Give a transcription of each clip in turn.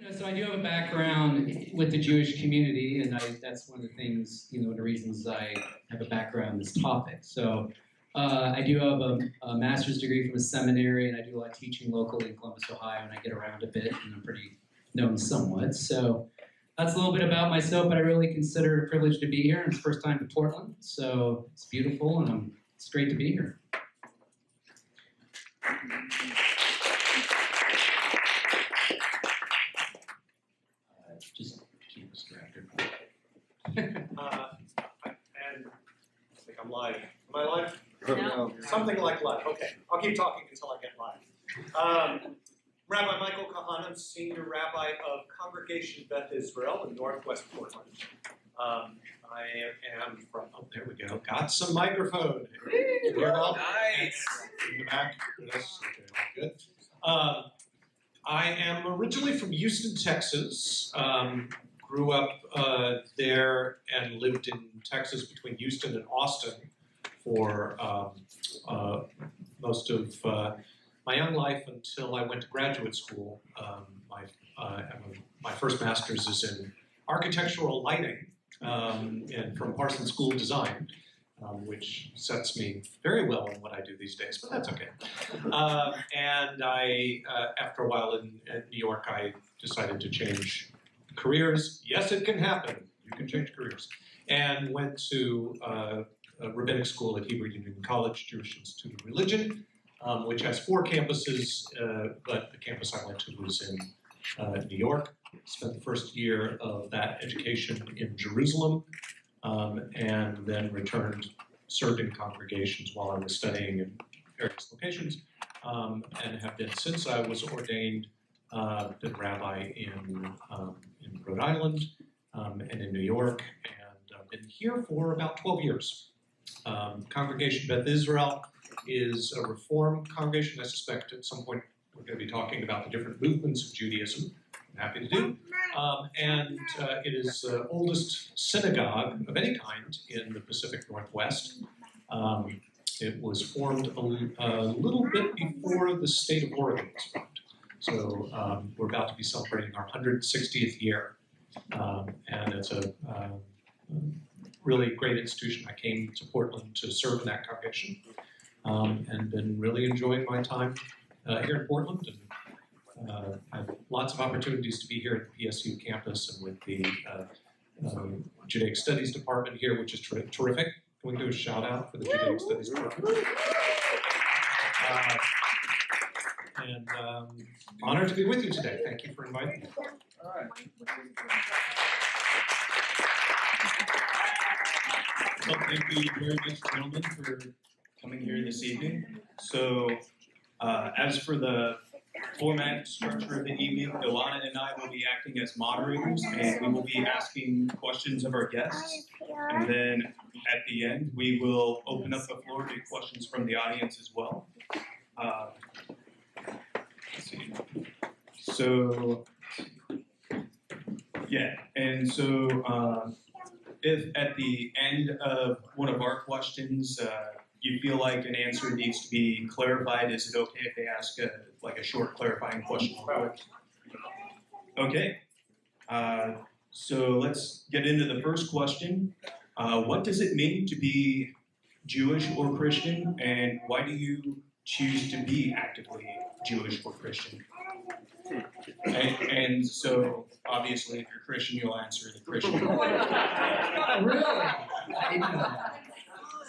So I do have a background with the Jewish community, and that's one of the things, the reasons I have a background in this topic. So I do have a master's degree from a seminary, and I do a lot of teaching locally in Columbus, Ohio, and I get around a bit, and I'm pretty known somewhat. So that's a little bit about myself, but I really consider it a privilege to be here. It's the first time to Portland, so it's beautiful, and it's great to be here. Just keep us distracted. And I think I'm live. Am I live? No. Something like live. Okay, I'll keep talking until I get live. Rabbi Michael Cahana, Senior Rabbi of Congregation Beth Israel in Northwest Portland. I am from, oh, there we go. Got some microphone. Nice. In the back. Yes, okay, all good. I am originally from Houston, Texas. Grew up there and lived in Texas between Houston and Austin for most of my young life until I went to graduate school. My first master's is in architectural lighting and from Parsons School of Design, which sets me very well in what I do these days, but that's okay. And I, after a while in New York, I decided to change careers. Yes, it can happen. You can change careers. And went to a rabbinic school at Hebrew Union College, Jewish Institute of Religion, which has 4 campuses, but the campus I went to was in New York. Spent the first year of that education in Jerusalem, and then returned, served in congregations while I was studying in various locations, and have been, since I was ordained, been rabbi in Rhode Island and in New York, and been here for about 12 years. Congregation Beth Israel is a Reform congregation. I suspect at some point we're going to be talking about the different movements of Judaism. I'm happy to do. And it is the oldest synagogue of any kind in the Pacific Northwest. It was formed a little bit before the state of Oregon was formed. So we're about to be celebrating our 160th year. And it's a really great institution. I came to Portland to serve in that congregation and been really enjoying my time here in Portland. And I have lots of opportunities to be here at the PSU campus and with the Judaic Studies Department here, which is terrific. Can we do a shout out for the Judaic Studies Department? And honored to be with you today. Thank you for inviting me. All right. Well, thank you very much, gentlemen, for coming here this evening. So, as for the format structure of the evening, Ilana and I will be acting as moderators, and we will be asking questions of our guests. And then at the end, we will open up the floor to questions from the audience as well. Let's see. So, yeah, and so if at the end of one of our questions you feel like an answer needs to be clarified, is it okay if they ask a short clarifying question? Okay, so let's get into the first question. What does it mean to be Jewish or Christian, and why do you choose to be actively Jewish or Christian? And so, obviously, if you're Christian, you'll answer the Christian. Really? I didn't know that.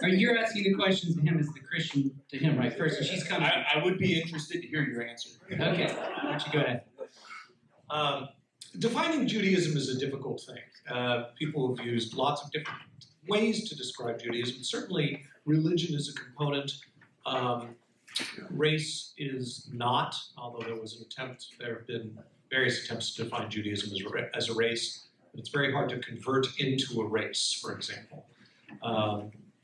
You're asking the questions to him as the Christian to him, right? First, so she's coming. I would be interested to hear your answer. Okay, why don't you go ahead? Defining Judaism is a difficult thing. People have used lots of different ways to describe Judaism. Certainly, religion is a component. Race is not, although there have been various attempts to define Judaism as a race, but it's very hard to convert into a race, for example.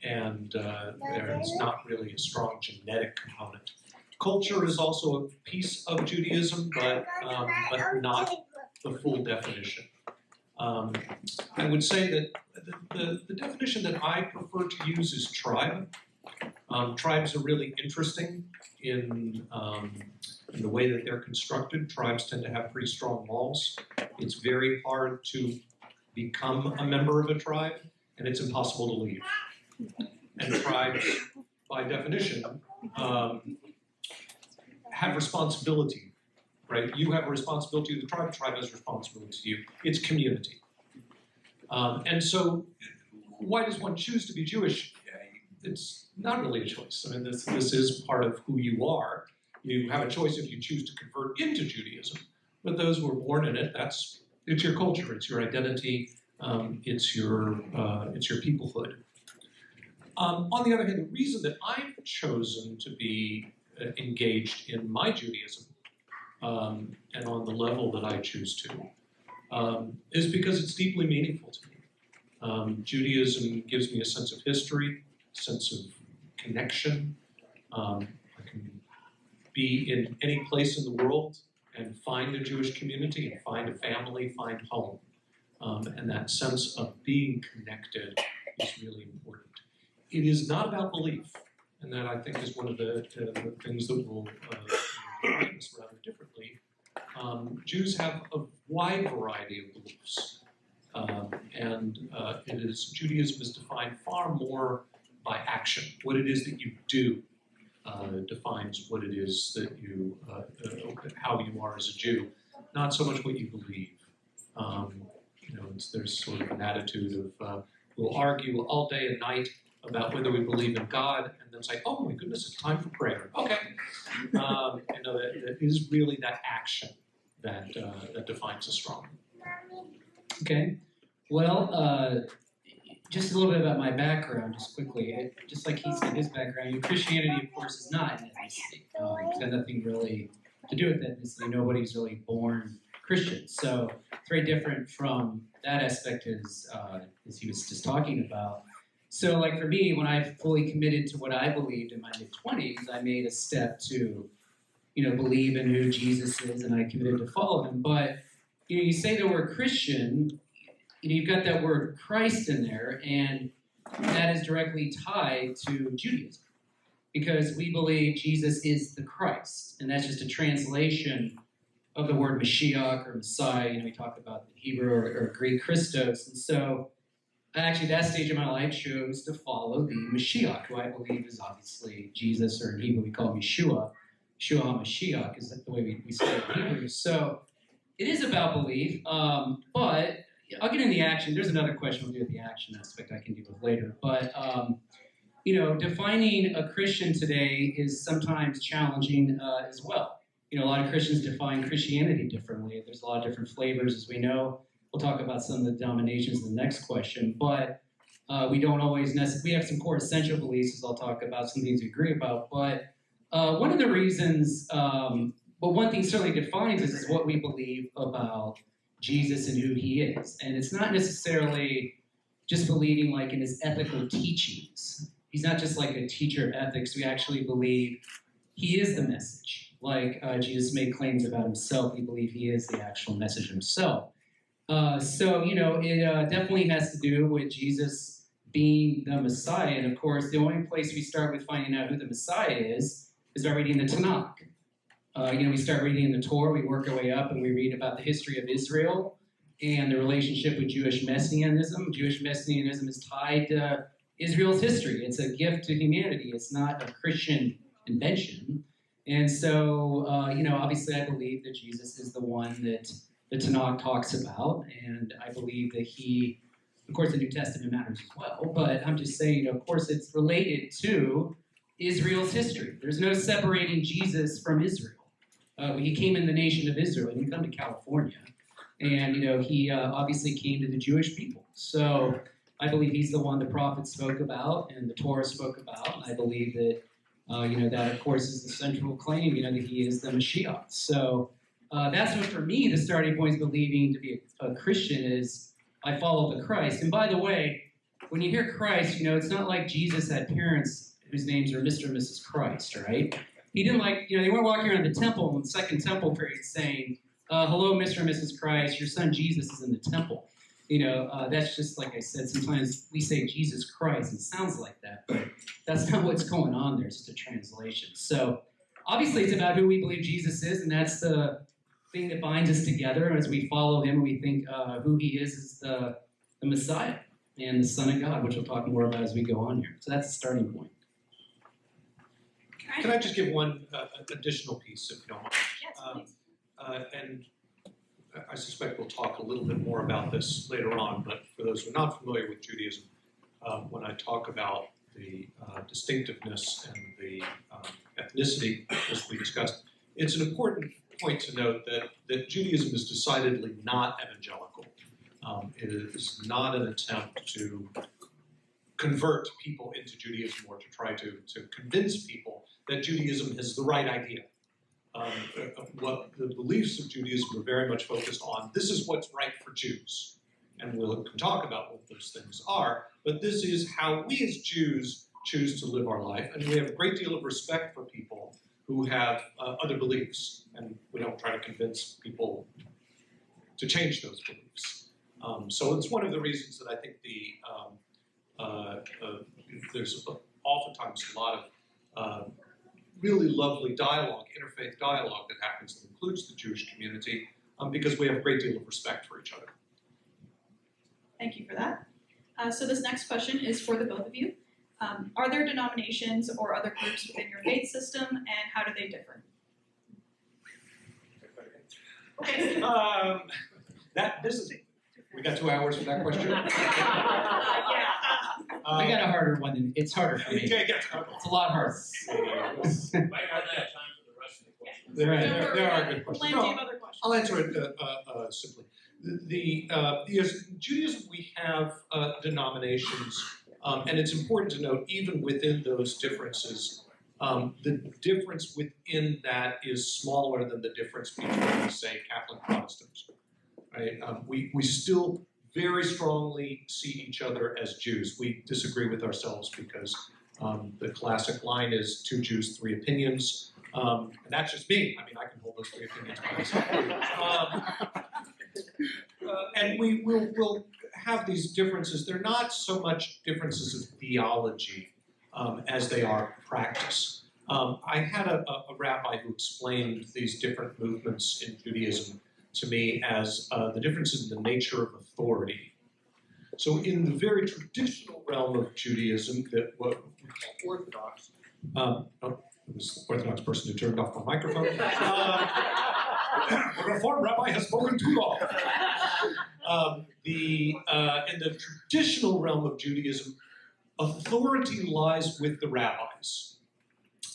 And there is not really a strong genetic component. Culture is also a piece of Judaism, but not the full definition. I would say that the definition that I prefer to use is tribe. Tribes are really interesting in the way that they're constructed. Tribes tend to have pretty strong walls. It's very hard to become a member of a tribe, and it's impossible to leave. And tribes, by definition, have responsibility, right? You have a responsibility to the tribe has responsibility to you. It's community. And so, why does one choose to be Jewish? It's not really a choice. I mean, this is part of who you are. You have a choice if you choose to convert into Judaism. But those who are born in it, it's your culture, it's your identity, it's your peoplehood. On the other hand, the reason that I've chosen to be engaged in my Judaism, and on the level that I choose to, is because it's deeply meaningful to me. Judaism gives me a sense of history, a sense of connection. I can be in any place in the world and find a Jewish community and find a family, find home. And that sense of being connected is really important. It is not about belief, and that I think is one of the things that will define this rather differently. Jews have a wide variety of beliefs, and Judaism is defined far more by action. What it is that you do defines what it is that you, how you are as a Jew, not so much what you believe. There's sort of an attitude of we'll argue all day and night about whether we believe in God, and then say, "Oh my goodness, it's time for prayer." Okay, that is really that action that defines us strongly. Okay, well, just a little bit about my background, just quickly. Just like he said, his background, Christianity, of course, is not an ethnicity. It's got nothing really to do with ethnicity. Nobody's really born Christian, so it's very different from that aspect as he was just talking about. So, like for me, when I fully committed to what I believed in my mid-20s, I made a step to, believe in who Jesus is, and I committed to follow him. But, you say the word Christian, you've got that word Christ in there, and that is directly tied to Judaism, because we believe Jesus is the Christ, and that's just a translation of the word Mashiach or Messiah. We talk about the Hebrew or Greek Christos, and so actually, that stage of my life chose to follow the Mashiach, who I believe is obviously Jesus, or in Hebrew we call him Yeshua. Yeshua HaMashiach is the way we say it in Hebrew. So it is about belief, but I'll get into the action. There's another question we'll do with the action aspect I can deal with later. But, defining a Christian today is sometimes challenging as well. A lot of Christians define Christianity differently. There's a lot of different flavors, as we know. We'll talk about some of the denominations in the next question, but we don't always necessarily, we have some core essential beliefs, as I'll talk about, some things we agree about, but one of the reasons, but one thing certainly defines us is what we believe about Jesus and who he is. And it's not necessarily just believing like in his ethical teachings. He's not just like a teacher of ethics. We actually believe he is the message. Like Jesus made claims about himself, we believe he is the actual message himself. It definitely has to do with Jesus being the Messiah. And of course, the only place we start with finding out who the Messiah is by reading the Tanakh. We start reading in the Torah, we work our way up, and we read about the history of Israel and the relationship with Jewish Messianism. Jewish Messianism is tied to Israel's history. It's a gift to humanity. It's not a Christian invention. And so, obviously I believe that Jesus is the one that the Tanakh talks about, and I believe that he, of course the New Testament matters as well, but I'm just saying, of course it's related to Israel's history. There's no separating Jesus from Israel. He came in the nation of Israel. He didn't come to California. And, he obviously came to the Jewish people. So I believe he's the one the prophets spoke about and the Torah spoke about. And I believe that, that, of course, is the central claim, that he is the Mashiach. So that's what, for me, the starting point is believing to be a Christian is I follow the Christ. And by the way, when you hear Christ, it's not like Jesus had parents whose names are Mr. and Mrs. Christ, right? He didn't they weren't walking around the temple in the Second Temple period saying, hello, Mr. and Mrs. Christ, your son Jesus is in the temple. That's just like I said, sometimes we say Jesus Christ, and it sounds like that, but That's not what's going on there. It's just a translation. So obviously it's about who we believe Jesus is, and that's the thing that binds us together. And as we follow him, we think who he is the Messiah and the Son of God, which we'll talk more about as we go on here. So that's the starting point. Can I just give one additional piece, if you don't mind? Yes, please. And I suspect we'll talk a little bit more about this later on, but for those who are not familiar with Judaism, when I talk about the distinctiveness and the ethnicity, as we discussed, it's an important point to note that Judaism is decidedly not evangelical. It is not an attempt to convert people into Judaism or to try to convince people that Judaism is the right idea. What the beliefs of Judaism are very much focused on, this is what's right for Jews. And we'll talk about what those things are, but this is how we as Jews choose to live our life, and we have a great deal of respect for people who have other beliefs, and we don't try to convince people to change those beliefs. So it's one of the reasons that I think there's oftentimes a lot of really lovely dialogue, interfaith dialogue that happens that includes the Jewish community, because we have a great deal of respect for each other. Thank you for that. So this next question is for the both of you. Are there denominations or other groups within your faith system, and how do they differ? Okay. We got 2 hours for that question. Yeah. I got a harder one than it's harder for me. It's a lot harder. There are good questions. Plenty of other questions. I'll answer it simply. Yes, in Judaism we have denominations, and it's important to note, even within those differences, the difference within that is smaller than the difference between, say, Catholic Protestants. Right? We still very strongly see each other as Jews. We disagree with ourselves because the classic line is 2 Jews, 3 opinions. And that's just me. I mean, I can hold those 3 opinions by myself. And we'll have these differences. They're not so much differences of theology as they are practice. I had a rabbi who explained these different movements in Judaism to me as the differences in the nature of authority. So in the very traditional realm of Judaism, that what we call Orthodox, it was the Orthodox person who turned off my microphone. The Reformed rabbi has spoken too long. In the traditional realm of Judaism, authority lies with the rabbis.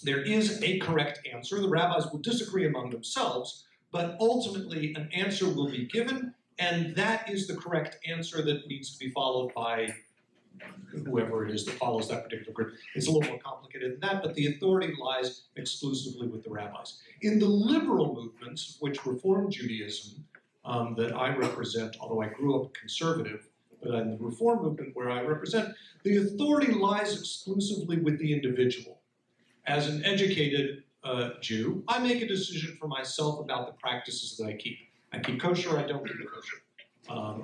There is a correct answer. The rabbis will disagree among themselves, but ultimately an answer will be given, and that is the correct answer that needs to be followed by whoever it is that follows that particular group. It's a little more complicated than that, but the authority lies exclusively with the rabbis. In the liberal movements, which Reform Judaism, that I represent, although I grew up conservative, but in the Reform movement where I represent, the authority lies exclusively with the individual. As an educated Jew, I make a decision for myself about the practices that I keep. I keep kosher, I don't keep kosher.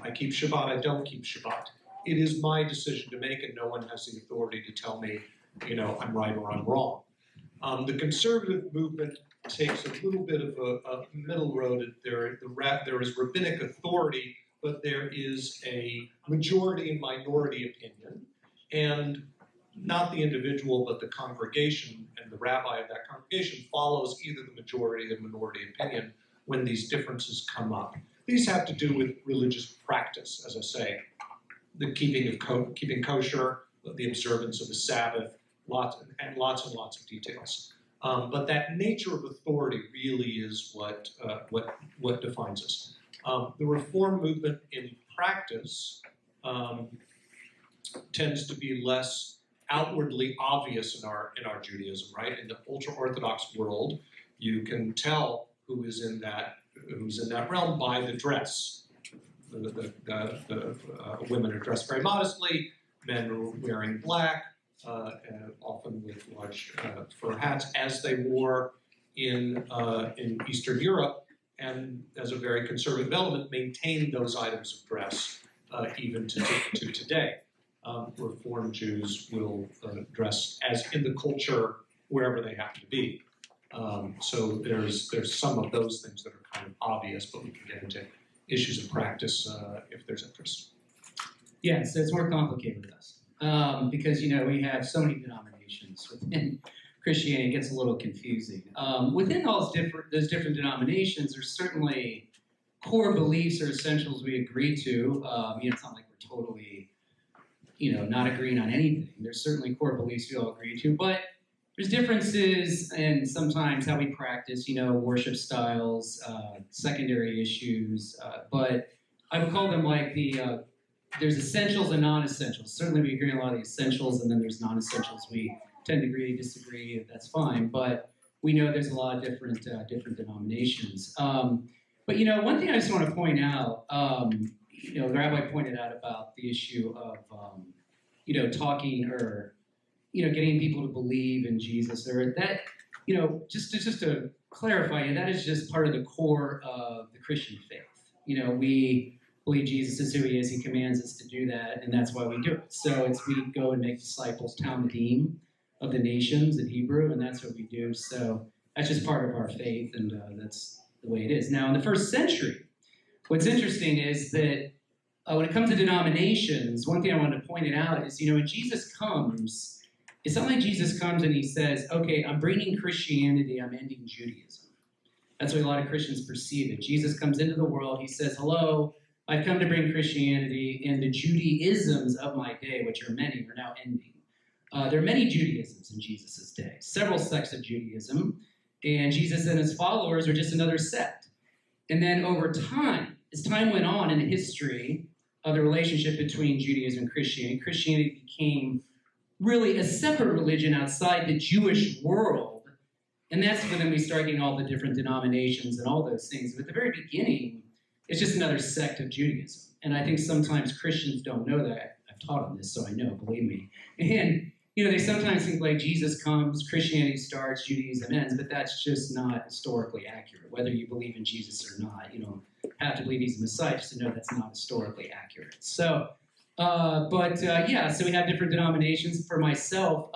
I keep Shabbat, I don't keep Shabbat. It is my decision to make, and no one has the authority to tell me, I'm right or I'm wrong. The conservative movement takes a little bit of a middle road. There is rabbinic authority, but there is a majority and minority opinion, and not the individual, but the congregation and the rabbi of that congregation follows either the majority or the minority opinion when these differences come up. These have to do with religious practice, as I say, the keeping kosher, the observance of the Sabbath, lots and lots of details. But that nature of authority really is what defines us. The Reform movement in practice tends to be less outwardly obvious in our Judaism, right? In the ultra-Orthodox world, you can tell who's in that realm by the dress. The women are dressed very modestly, men are wearing black, and often with large fur hats, as they wore in Eastern Europe, and as a very conservative element, maintain those items of dress even to today. Reformed Jews will addressed as in the culture wherever they happen to be. So there's some of those things that are kind of obvious, but we can get into issues of practice if there's interest. Yeah, so it's more complicated with us because we have so many denominations within Christianity. It gets a little confusing. Within those different denominations, there's certainly core beliefs or essentials we agree to. It's not like we're totally, not agreeing on anything. There's certainly core beliefs we all agree to, but there's differences in sometimes how we practice, worship styles, secondary issues, but I would call them like there's essentials and non-essentials. Certainly we agree on a lot of the essentials, and then there's non-essentials. We tend to agree, disagree, that's fine, but we know there's a lot of different denominations. But one thing I just want to point out, the rabbi pointed out about the issue of, talking or, getting people to believe in Jesus, or that, just to clarify, that is just part of the core of the Christian faith. We believe Jesus is who he is. He commands us to do that, and that's why we do it. So we go and make disciples, Talmudim, of the nations in Hebrew, and that's what we do. So that's just part of our faith, and that's the way it is. Now, in the first century, what's interesting is that when it comes to denominations, one thing I want to point it out is, when Jesus comes, it's not like Jesus comes and he says, okay, I'm bringing Christianity, I'm ending Judaism. That's what a lot of Christians perceive it. Jesus comes into the world, he says, hello, I've come to bring Christianity, and the Judaisms of my day, which are many, are now ending. There are many Judaisms in Jesus' day, several sects of Judaism, and Jesus and his followers are just another sect. And then over time, as time went on in the history of the relationship between Judaism and Christianity, Christianity became really a separate religion outside the Jewish world. And that's when we start getting all the different denominations and all those things. But at the very beginning, it's just another sect of Judaism. And I think sometimes Christians don't know that. I've taught them this, so I know, believe me. And, they sometimes think like Jesus comes, Christianity starts, Judaism ends, but that's just not historically accurate. Whether you believe in Jesus or not, you don't have to believe he's the Messiah just to know that's not historically accurate. So, so we have different denominations. For myself,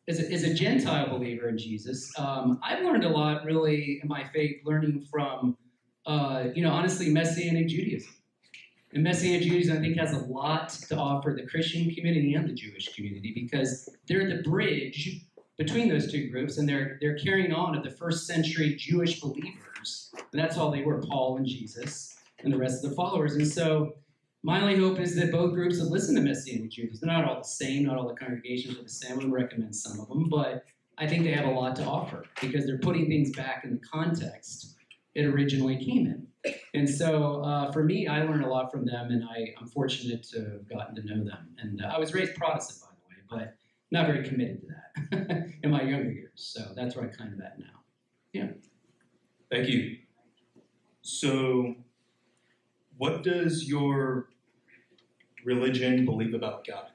as a Gentile believer in Jesus, I've learned a lot, really, in my faith, learning from, honestly, Messianic Judaism. And Messianic Judaism, I think, has a lot to offer the Christian community and the Jewish community because they're the bridge between those two groups, and they're carrying on of the first century Jewish believers. And that's all they were, Paul and Jesus and the rest of the followers. And so my only hope is that both groups would listen to Messianic Judaism. They're not all the same, not all the congregations are the same. I wouldn't recommend some of them, but I think they have a lot to offer because they're putting things back in the context it originally came in. And so for me, I learned a lot from them, and I'm fortunate to have gotten to know them. And I was raised Protestant, by the way, but not very committed to that in my younger years. So that's where I'm kind of at now. Yeah. Thank you. So what does your religion believe about God?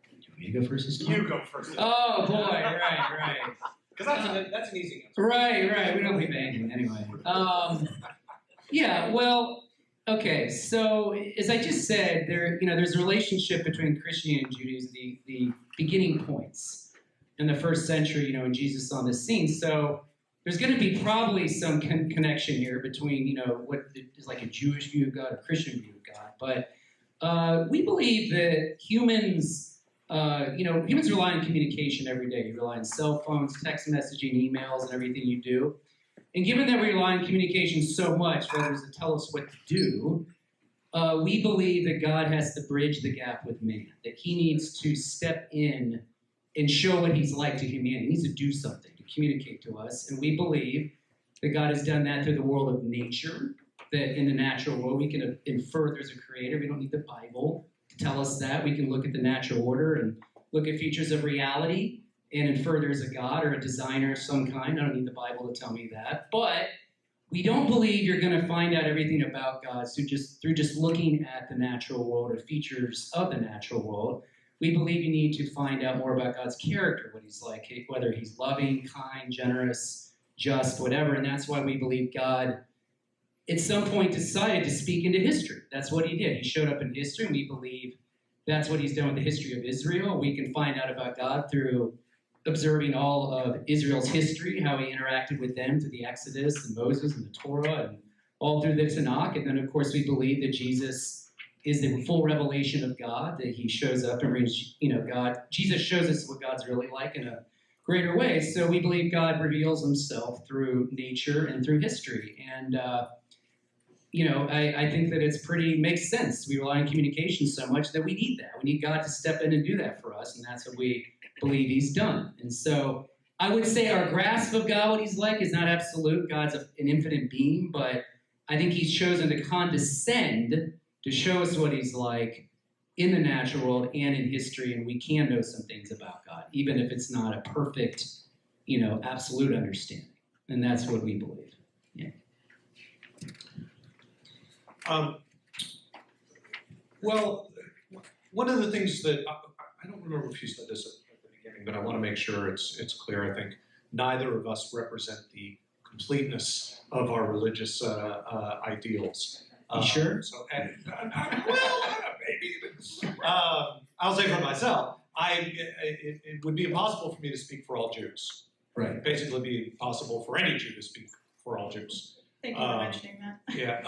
You want me to go first this time? You go first. Oh, boy, right. Because that's an easy answer. Right. We don't believe anything anyway. Okay. So as I just said, there's a relationship between Christianity and Judaism, the beginning points in the first century, when Jesus on the scene. So there's going to be probably some connection here between, what is like a Jewish view of God or Christian view of God. But we believe that humans rely on communication every day. You rely on cell phones, text messaging, emails, and everything you do. And given that we rely on communication so much, rather than tell us what to do, we believe that God has to bridge the gap with man, that he needs to step in and show what he's like to humanity. He needs to do something to communicate to us. And we believe that God has done that through the world of nature, that in the natural world we can infer there's a creator. We don't need the Bible to tell us that. We can look at the natural order and look at features of reality and infer there's a God or a designer of some kind. I don't need the Bible to tell me that. But we don't believe you're going to find out everything about God through just looking at the natural world or features of the natural world. We believe you need to find out more about God's character, what he's like, whether he's loving, kind, generous, just, whatever. And that's why we believe God at some point decided to speak into history. That's what he did. He showed up in history, and we believe that's what he's done with the history of Israel. We can find out about God through observing all of Israel's history, how he interacted with them through the Exodus and Moses and the Torah and all through the Tanakh. And then, of course, we believe that Jesus is the full revelation of God, that he shows up and brings, God. Jesus shows us what God's really like in a greater way. So we believe God reveals himself through nature and through history. And, I think that makes sense. We rely on communication so much that we need that. We need God to step in and do that for us, and that's what we believe he's done. And so I would say our grasp of God, what he's like, is not absolute. God's an infinite being, but I think he's chosen to condescend to show us what he's like in the natural world and in history, and we can know some things about God, even if it's not a perfect, absolute understanding. And that's what we believe. Yeah. Well, one of the things that I don't remember if you said this at the beginning, but I want to make sure it's clear. I think neither of us represent the completeness of our religious ideals. Sure? So, maybe. I'll say for myself, it would be impossible for me to speak for all Jews. Right. Basically, it'd be impossible for any Jew to speak for all Jews. Thank you for mentioning that. Yeah,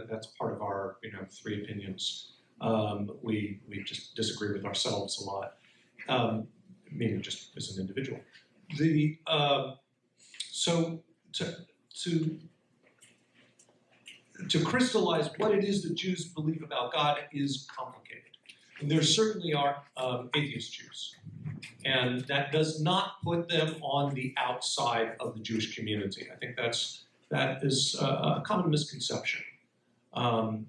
that's part of our, three opinions. We just disagree with ourselves a lot, meaning just as an individual. So to crystallize what it is that Jews believe about God is complicated. And there certainly are atheist Jews. And that does not put them on the outside of the Jewish community. I think that is a common misconception. One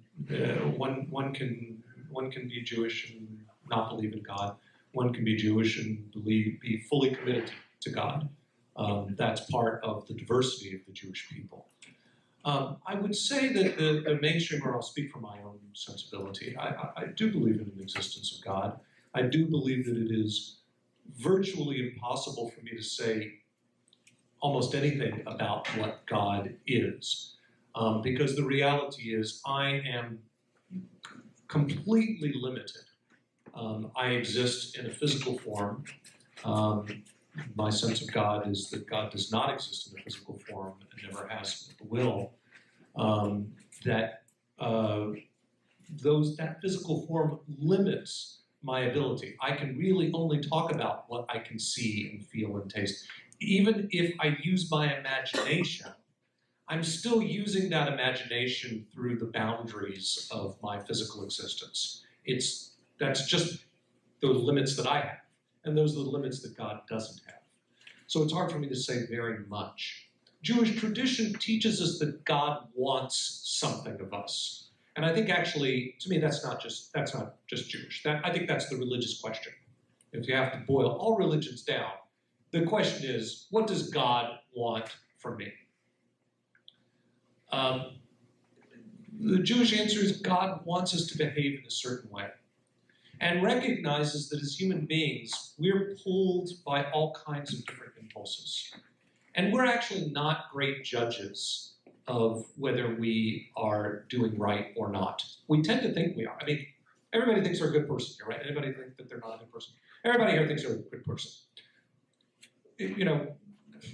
can be Jewish and not believe in God. One can be Jewish and be fully committed to God. That's part of the diversity of the Jewish people. I would say that the mainstream, or I'll speak from my own sensibility, I do believe in an existence of God. I do believe that it is virtually impossible for me to say almost anything about what God is. Because the reality is I am completely limited. I exist in a physical form. My sense of God is that God does not exist in a physical form and never has will. That physical form limits my ability. I can really only talk about what I can see and feel and taste. Even if I use my imagination, I'm still using that imagination through the boundaries of my physical existence. That's just the limits that I have. And those are the limits that God doesn't have. So it's hard for me to say very much. Jewish tradition teaches us that God wants something of us. And I think actually, to me, that's not just Jewish. I think that's the religious question. If you have to boil all religions down, the question is, what does God want from me? The Jewish answer is God wants us to behave in a certain way, and recognizes that as human beings, we're pulled by all kinds of different impulses. And we're actually not great judges of whether we are doing right or not. We tend to think we are. I mean, everybody thinks they're a good person here, right? Anybody think that they're not a good person? Everybody here thinks they're a good person.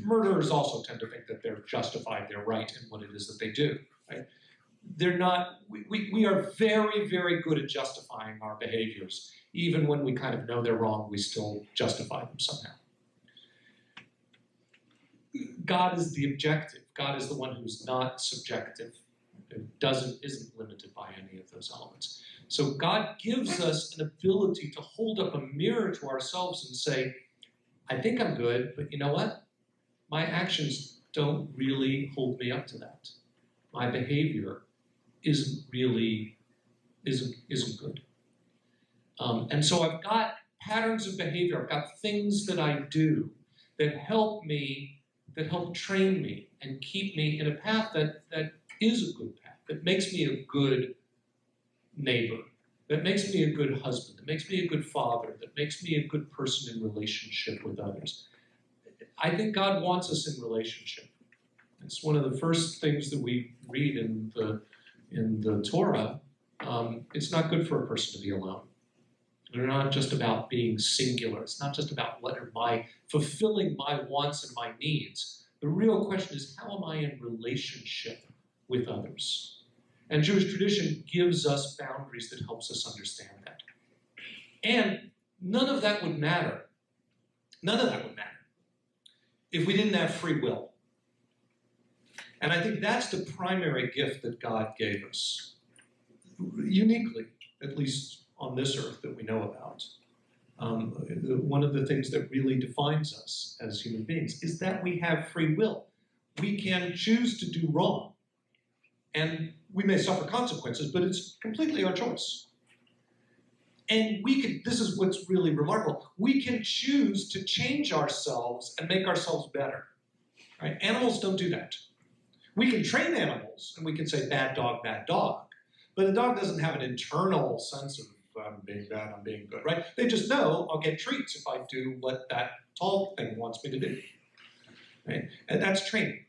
Murderers also tend to think that they're justified, they're right in what it is that they do, right? They're not, we are very, very good at justifying our behaviors. Even when we kind of know they're wrong, we still justify them somehow. God is the objective. God is the one who's not subjective. Isn't limited by any of those elements. So God gives us an ability to hold up a mirror to ourselves and say, I think I'm good, but you know what? My actions don't really hold me up to that. My behavior isn't good. And so I've got patterns of behavior. I've got things that I do that help me, that help train me and keep me in a path that is a good path, that makes me a good neighbor, that makes me a good husband, that makes me a good father, that makes me a good person in relationship with others. I think God wants us in relationship. It's one of the first things that we read in the Torah, It's not good for a person to be alone. They're not just about being singular. It's not just about fulfilling my wants and my needs. The real question is, how am I in relationship with others? And Jewish tradition gives us boundaries that helps us understand that. And none of that would matter. None of that would matter if we didn't have free will. And I think that's the primary gift that God gave us, uniquely, at least on this earth that we know about. One of the things that really defines us as human beings is that we have free will. We can choose to do wrong. And we may suffer consequences, but it's completely our choice. And this is what's really remarkable, we can choose to change ourselves and make ourselves better. Right? Animals don't do that. We can train animals, and we can say, bad dog, but a dog doesn't have an internal sense of, I'm being bad, I'm being good, right? They just know I'll get treats if I do what that tall thing wants me to do, right? And that's training.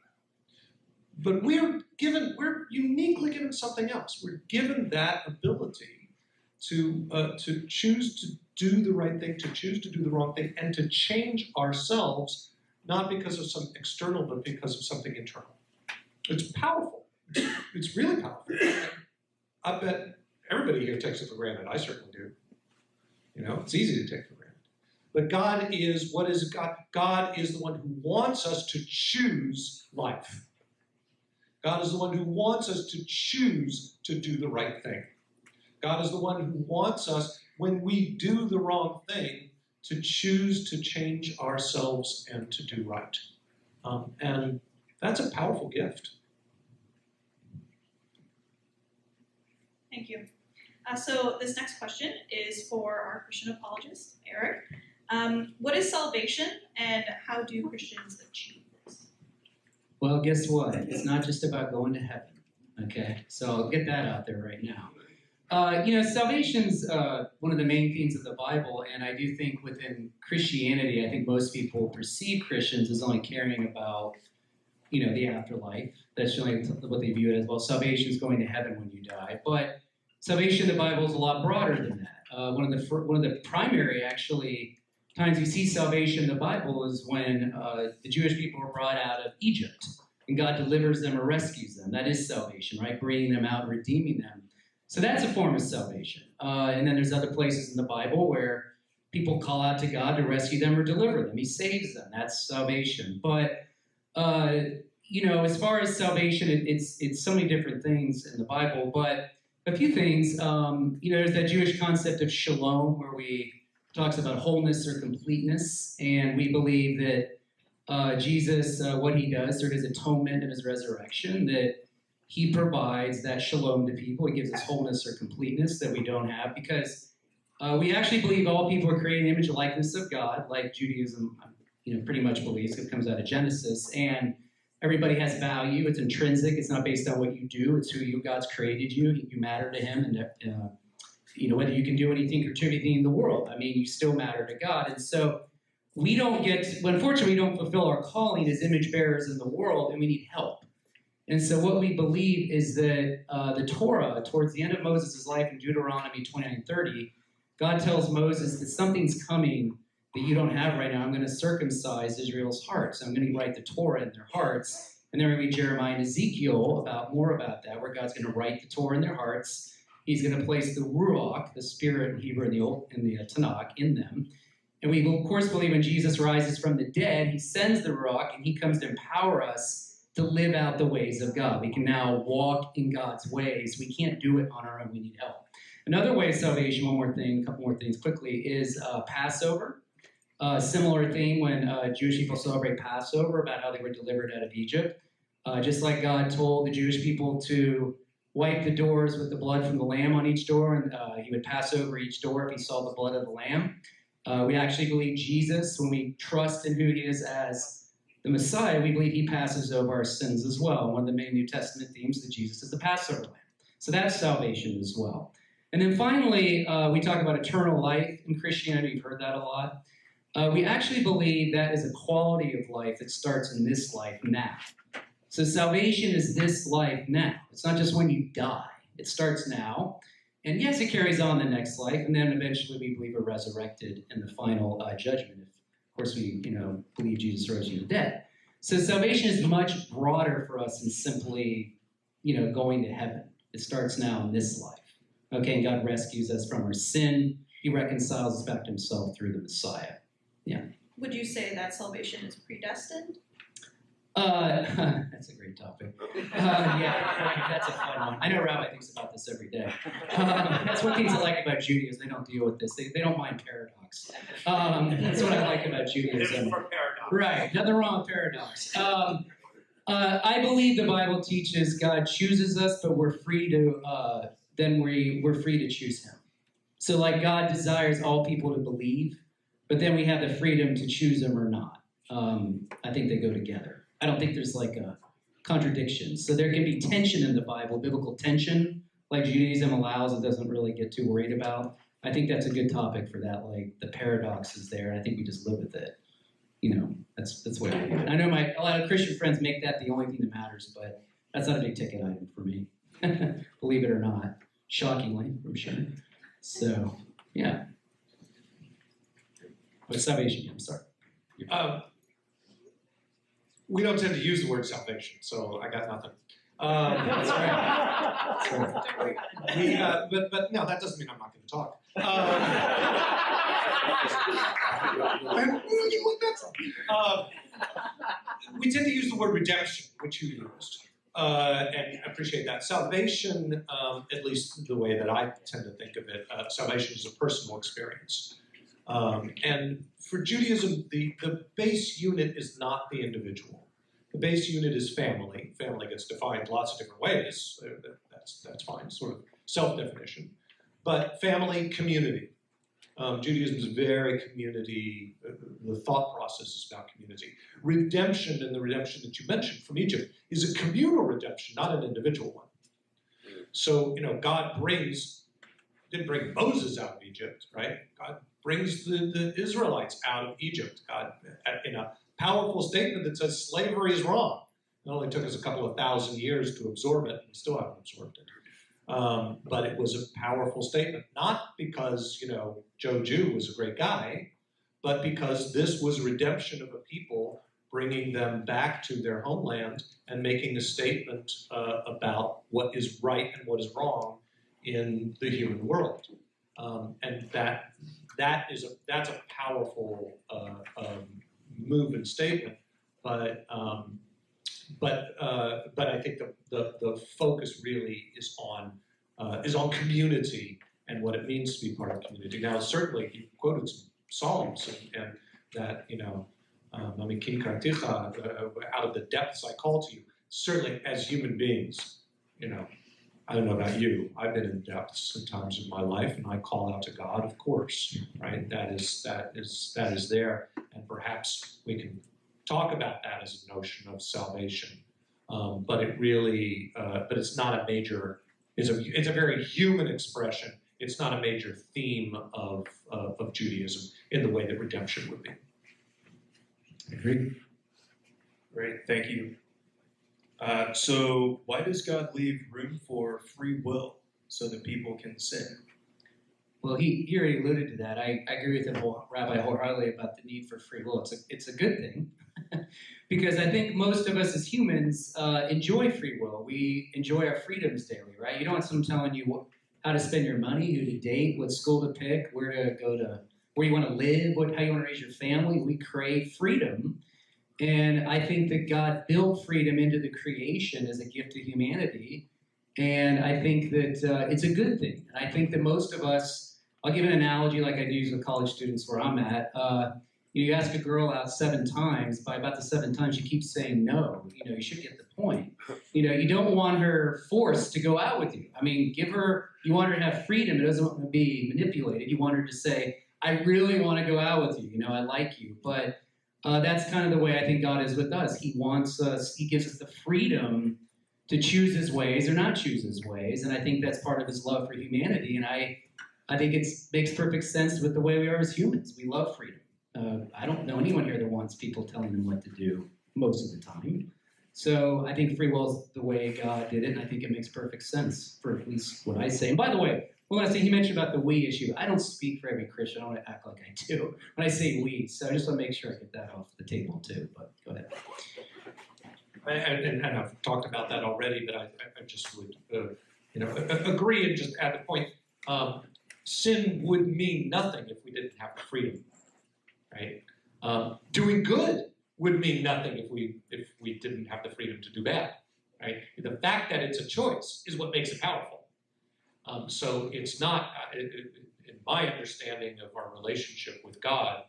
But we're uniquely given something else. We're given that ability to choose to do the right thing, to choose to do the wrong thing, and to change ourselves, not because of some external, but because of something internal. It's powerful. It's really powerful. I bet everybody here takes it for granted. I certainly do. You know, it's easy to take for granted. But God is, what is God? God is the one who wants us to choose life. God is the one who wants us to choose to do the right thing. God is the one who wants us, when we do the wrong thing, to choose to change ourselves and to do right. And that's a powerful gift. Thank you. So this next question is for our Christian apologist, Eric. What is salvation, and how do Christians achieve this? Well, guess what? It's not just about going to heaven, okay? So I'll get that out there right now. Salvation's one of the main themes of the Bible, and I do think within Christianity, I think most people perceive Christians as only caring about, the afterlife. That's generally what they view it as. Well, salvation is going to heaven when you die. But salvation in the Bible is a lot broader than that. One of the primary, actually, times you see salvation in the Bible is when the Jewish people were brought out of Egypt, and God delivers them or rescues them. That is salvation, right? Bringing them out, redeeming them. So that's a form of salvation. And then there's other places in the Bible where people call out to God to rescue them or deliver them. He saves them. That's salvation. But as far as salvation, it's so many different things in the Bible. But a few things, there's that Jewish concept of shalom, where we talks about wholeness or completeness, and we believe that Jesus, what he does through his atonement and his resurrection, that he provides that shalom to people. He gives us wholeness or completeness that we don't have, because we actually believe all people are created in the image and likeness of God, like Judaism, pretty much believes. It comes out of Genesis, and everybody has value. It's intrinsic. It's not based on what you do. It's who God's created you. You matter to him, and whether you can do anything, contribute anything in the world. I mean, you still matter to God. And so unfortunately, we don't fulfill our calling as image bearers in the world, and we need help. And so what we believe is that the Torah, towards the end of Moses' life in Deuteronomy 29:30, God tells Moses that something's coming that you don't have right now. I'm going to circumcise Israel's hearts. I'm going to write the Torah in their hearts. And then we read Jeremiah and Ezekiel more about that, where God's going to write the Torah in their hearts. He's going to place the Ruach, the Spirit in Hebrew in the Tanakh, in them. And we, of course, believe when Jesus rises from the dead, he sends the Ruach, and he comes to empower us to live out the ways of God. We can now walk in God's ways. We can't do it on our own. We need help. Another way of salvation, a couple more things quickly, is Passover. Similar theme when Jewish people celebrate Passover, about how they were delivered out of Egypt. Just like God told the Jewish people to wipe the doors with the blood from the lamb on each door, and he would pass over each door if he saw the blood of the lamb. We actually believe Jesus, when we trust in who he is as the Messiah, we believe he passes over our sins as well. One of the main New Testament themes is that Jesus is the Passover lamb. So that's salvation as well. And then finally, we talk about eternal life in Christianity. You've heard that a lot. We actually believe that is a quality of life that starts in this life now. So salvation is this life now. It's not just when you die. It starts now. And yes, it carries on the next life, and then eventually we believe we're resurrected in the final judgment. If, of course, we believe Jesus rose from the dead. So salvation is much broader for us than simply going to heaven. It starts now in this life. Okay, and God rescues us from our sin. He reconciles us back to himself through the Messiah. Yeah. Would you say that salvation is predestined? That's a great topic. Yeah, that's a fun one. I know Rabbi thinks about this every day. That's one thing I like about Judaism. They don't deal with this. They don't mind paradox. That's what I like about Judaism. For paradox. Right, nothing wrong with paradox. I believe the Bible teaches God chooses us, but we're free to we're free to choose him. So like God desires all people to believe, but then we have the freedom to choose them or not. I think they go together. I don't think there's like a contradiction. So there can be tension in the Bible, biblical tension, like Judaism allows and doesn't really get too worried about. I think that's a good topic for that. Like the paradox is there, and I think we just live with it. That's what I do. I know a lot of Christian friends make that the only thing that matters, but that's not a big ticket item for me. Believe it or not. Shockingly, I'm sure. So, yeah. But salvation, I'm sorry. We don't tend to use the word salvation, so I got nothing. That's right. But no, that doesn't mean I'm not going to talk. We tend to use the word redemption, which you used, and I appreciate that. Salvation, at least the way that I tend to think of it, salvation is a personal experience. And for Judaism, the base unit is not the individual. The base unit is family. Family gets defined lots of different ways. That's fine, sort of self-definition. But family, community. Judaism is very community. The thought process is about community. Redemption, and the redemption that you mentioned from Egypt, is a communal redemption, not an individual one. So, God didn't bring Moses out of Egypt, right? God brings the Israelites out of Egypt. God, in a powerful statement that says slavery is wrong. It only took us a couple of thousand years to absorb it, and we still haven't absorbed it. But it was a powerful statement, not because, Joe Jew was a great guy, but because this was redemption of a people, bringing them back to their homeland and making a statement about what is right and what is wrong in the human world. And that's a powerful move and statement, but I think the focus really is on community and what it means to be part of community. Now, certainly, you quoted some Psalms and that out of the depths I call to you. Certainly, as human beings, I don't know about you. I've been in depths sometimes in my life, and I call out to God, of course, right? That is there, and perhaps we can talk about that as a notion of salvation. But it's not a major. It's a very human expression. It's not a major theme of Judaism in the way that redemption would be. Agreed. Great, thank you. So why does God leave room for free will so that people can sin? Well, he already alluded to that. I agree with him, Rabbi, wholeheartedly about the need for free will. It's a good thing because I think most of us as humans enjoy free will. We enjoy our freedoms daily, right? You don't want someone telling you how to spend your money, who to date, what school to pick, where to go to, where you want to live, how you want to raise your family. We crave freedom. And I think that God built freedom into the creation as a gift to humanity. And I think that it's a good thing. And I think that most of us, I'll give an analogy like I use with college students where I'm at. You ask a girl out 7 times, by about the 7th time she keeps saying no. You should get the point. You don't want her forced to go out with you. I mean, you want her to have freedom. It doesn't want to be manipulated. You want her to say, I really want to go out with you. I like you. But that's kind of the way I think God is with us. He gives us the freedom to choose his ways or not choose his ways. And I think that's part of his love for humanity. And I think it makes perfect sense with the way we are as humans. We love freedom. I don't know anyone here that wants people telling them what to do most of the time. So I think free will is the way God did it, and I think it makes perfect sense for at least what I say. And by the way, Well, when I say he mentioned about the we issue, I don't speak for every Christian. I want to act like I do when I say we. So I just want to make sure I get that off the table too. But go ahead. And I've talked about that already, but I just would agree and just add the point. Sin would mean nothing if we didn't have the freedom, right? Doing good would mean nothing if we didn't have the freedom to do bad, right? The fact that it's a choice is what makes it powerful. So it's not, in my understanding of our relationship with God,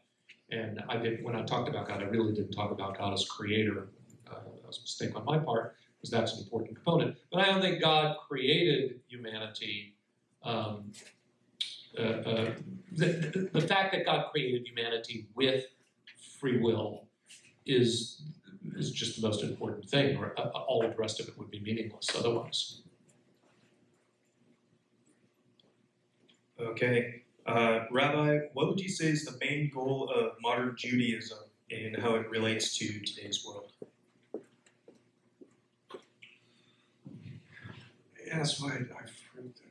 and when I talked about God, I really didn't talk about God as creator. That was a mistake on my part, because that's an important component. But I don't think God created humanity. The fact that God created humanity with free will is just the most important thing, or all of the rest of it would be meaningless otherwise. Okay. Rabbi, what would you say is the main goal of modern Judaism and how it relates to today's world? Yeah, that's why I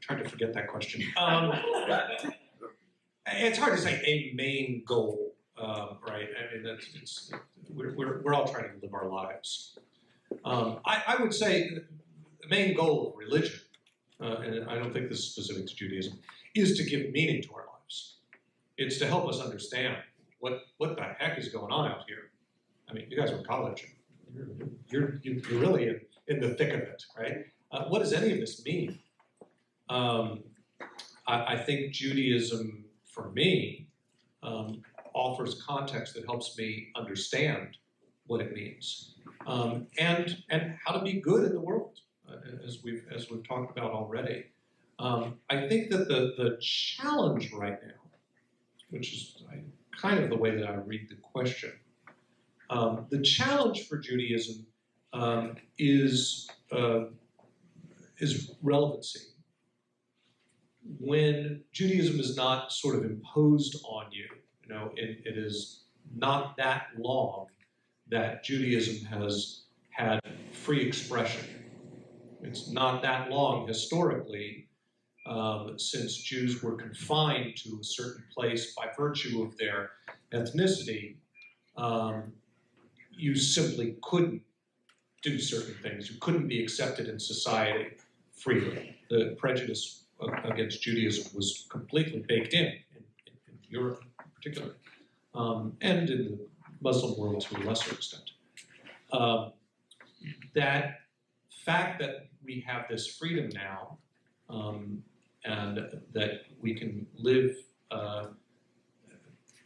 tried to forget that question. It's hard to say a main goal, right? I mean, we're all trying to live our lives. I would say the main goal of religion, and I don't think this is specific to Judaism, is to give meaning to our lives. It's to help us understand what the heck is going on out here. I mean, you guys are in college. You're really in the thick of it, right? What does any of this mean? I think Judaism, for me, offers context that helps me understand what it means, and how to be good in the world, as we've talked about already. I think that the challenge right now, which is kind of the way that I read the question, the challenge for Judaism is relevancy. When Judaism is not sort of imposed on you, it is not that long that Judaism has had free expression. It's not that long historically since Jews were confined to a certain place by virtue of their ethnicity. You simply couldn't do certain things. You couldn't be accepted in society freely. The prejudice against Judaism was completely baked in Europe in particular, and in the Muslim world to a lesser extent. That fact that we have this freedom now, and that we can live,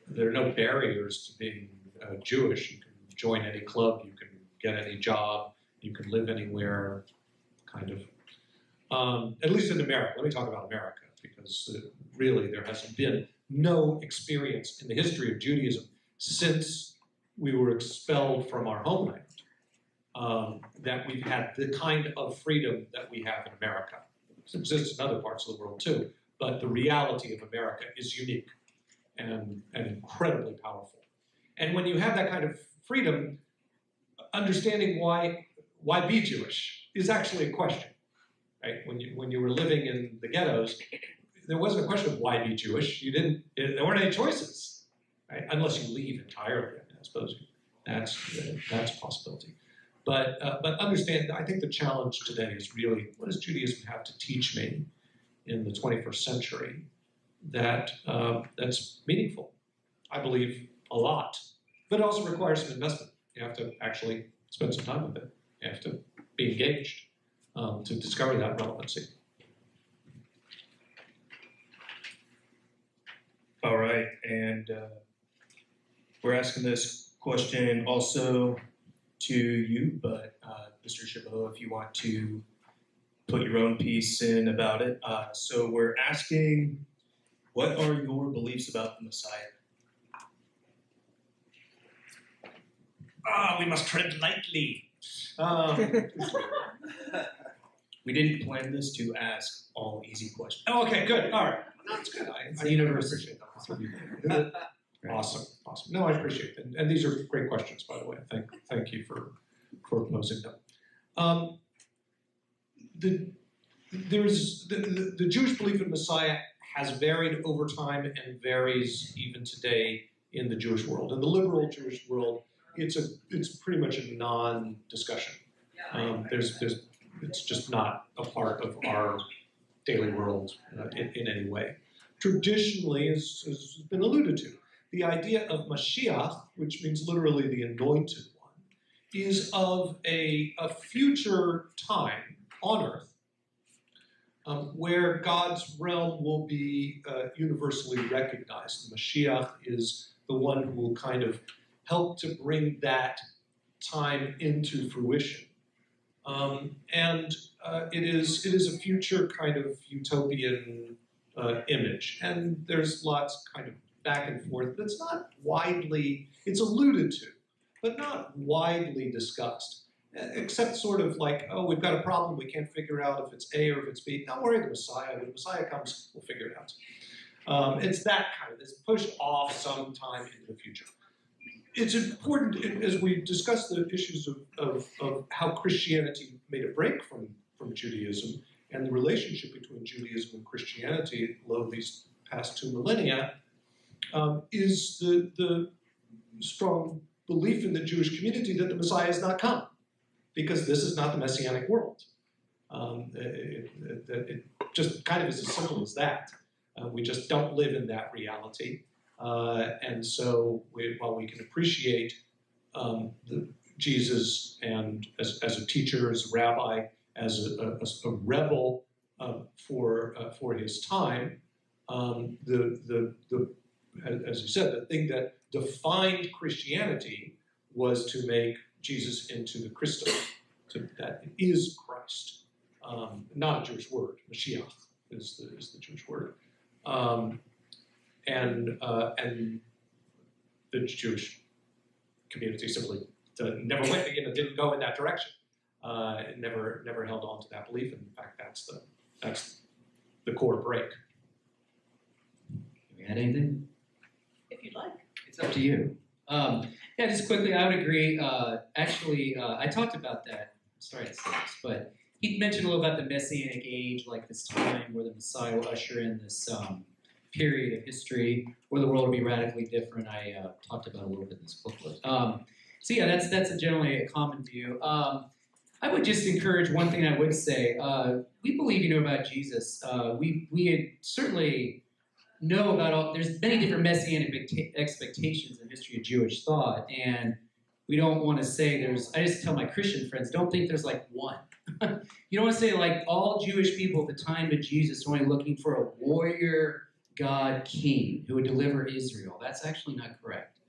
there are no barriers to being Jewish. You can join any club, you can get any job, you can live anywhere, kind of. At least in America. Let me talk about America, because really there has been no experience in the history of Judaism since we were expelled from our homeland that we've had the kind of freedom that we have in America. It exists in other parts of the world too, but the reality of America is unique and incredibly powerful. And when you have that kind of freedom, understanding why be Jewish is actually a question. Right? When you were living in the ghettos, there wasn't a question of why be Jewish. There weren't any choices, right? Unless you leave entirely. I suppose that's a possibility. But understand, I think the challenge today is really, what does Judaism have to teach me in the 21st century that's meaningful? I believe a lot, but it also requires some investment. You have to actually spend some time with it. You have to be engaged to discover that relevancy. All right, and we're asking this question also to you, but Mr. Chabot, if you want to put your own piece in about it. So we're asking, what are your beliefs about the Messiah? We must tread lightly. We didn't plan this to ask all easy questions. Oh, okay, good. All right. No, that's good. I appreciate that. Awesome. No, I appreciate it. And these are great questions, by the way. Thank you for posing them. The there's the Jewish belief in Messiah has varied over time and varies even today in the Jewish world. In the liberal Jewish world, it's pretty much a non-discussion. It's just not a part of our daily world in any way. Traditionally, as has been alluded to, the idea of Mashiach, which means literally the anointed one, is of a future time on earth where God's realm will be universally recognized. The Mashiach is the one who will kind of help to bring that time into fruition. It is a future kind of utopian image, and there's lots kind of back and forth, but it's not widely, it's alluded to, but not widely discussed. Except sort of like, oh, we've got a problem, we can't figure out if it's A or if it's B. Don't worry, the Messiah, when the Messiah comes, we'll figure it out. It's that kind of, it's pushed off sometime into the future. It's important, as we discuss the issues of how Christianity made a break from Judaism and the relationship between Judaism and Christianity over these past 2 millennia, is the strong belief in the Jewish community that the Messiah has not come, because this is not the Messianic world. It just kind of is as simple as that. We just don't live in that reality. And so while we can appreciate Jesus and as a teacher, as a rabbi, as a rebel for his time, as you said, the thing that defined Christianity was to make Jesus into the Christi, that is Christ, not a Jewish word. Mashiach is the Jewish word, and the Jewish community simply never went, didn't go in that direction. It never held on to that belief. In fact, that's the core break. Can we add anything? If you'd like. It's up to you. Yeah, just quickly, I would agree. I talked about that. Sorry to say this, but he mentioned a little about the Messianic age, like this time where the Messiah will usher in this period of history where the world will be radically different. I talked about a little bit in this booklet. So yeah, that's generally a common view. I would just encourage one thing I would say. We believe, about Jesus. We certainly know about there's many different messianic expectations in the history of Jewish thought, and we don't want to say I just tell my Christian friends, don't think there's like one. You don't want to say like all Jewish people at the time of Jesus were only looking for a warrior God king who would deliver Israel. That's actually not correct.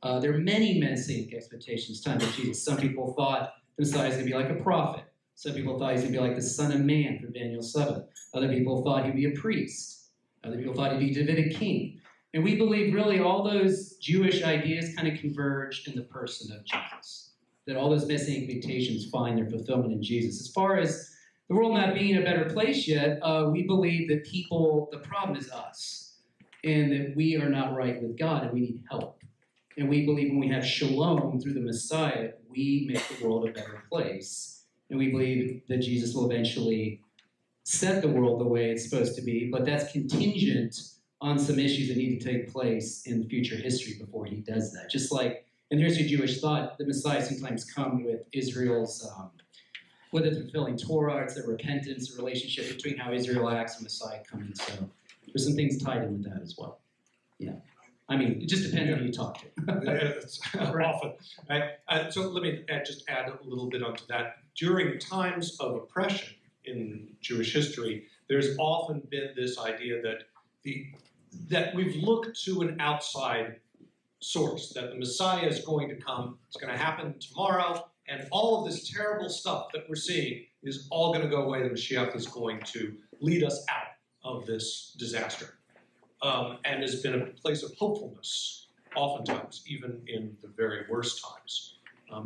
There are many messianic expectations at the time of Jesus. Some people thought the Messiah is going to be like a prophet. Some people thought he's going to be like the Son of Man from Daniel 7. Other people thought he'd be a priest. Other people thought he'd be a Davidic king. And we believe really all those Jewish ideas kind of converge in the person of Jesus. That all those messianic expectations find their fulfillment in Jesus. As far as the world not being a better place yet, we believe that the problem is us. And that we are not right with God and we need help. And we believe when we have shalom through the Messiah, we make the world a better place. And we believe that Jesus will eventually set the world the way it's supposed to be, but that's contingent on some issues that need to take place in future history before he does that. Just like in the history of Jewish thought, the Messiah sometimes comes with Israel's, with its fulfilling Torah, it's a repentance, a relationship between how Israel acts and Messiah coming. So there's some things tied in with that as well. Yeah. I mean, it just depends on who you talk to. Often. Right? So let me just add a little bit onto that. During times of oppression in Jewish history, there's often been this idea that we've looked to an outside source, that the Messiah is going to come, it's going to happen tomorrow, and all of this terrible stuff that we're seeing is all going to go away. The Mashiach is going to lead us out of this disaster. And has been a place of hopefulness, oftentimes, even in the very worst times.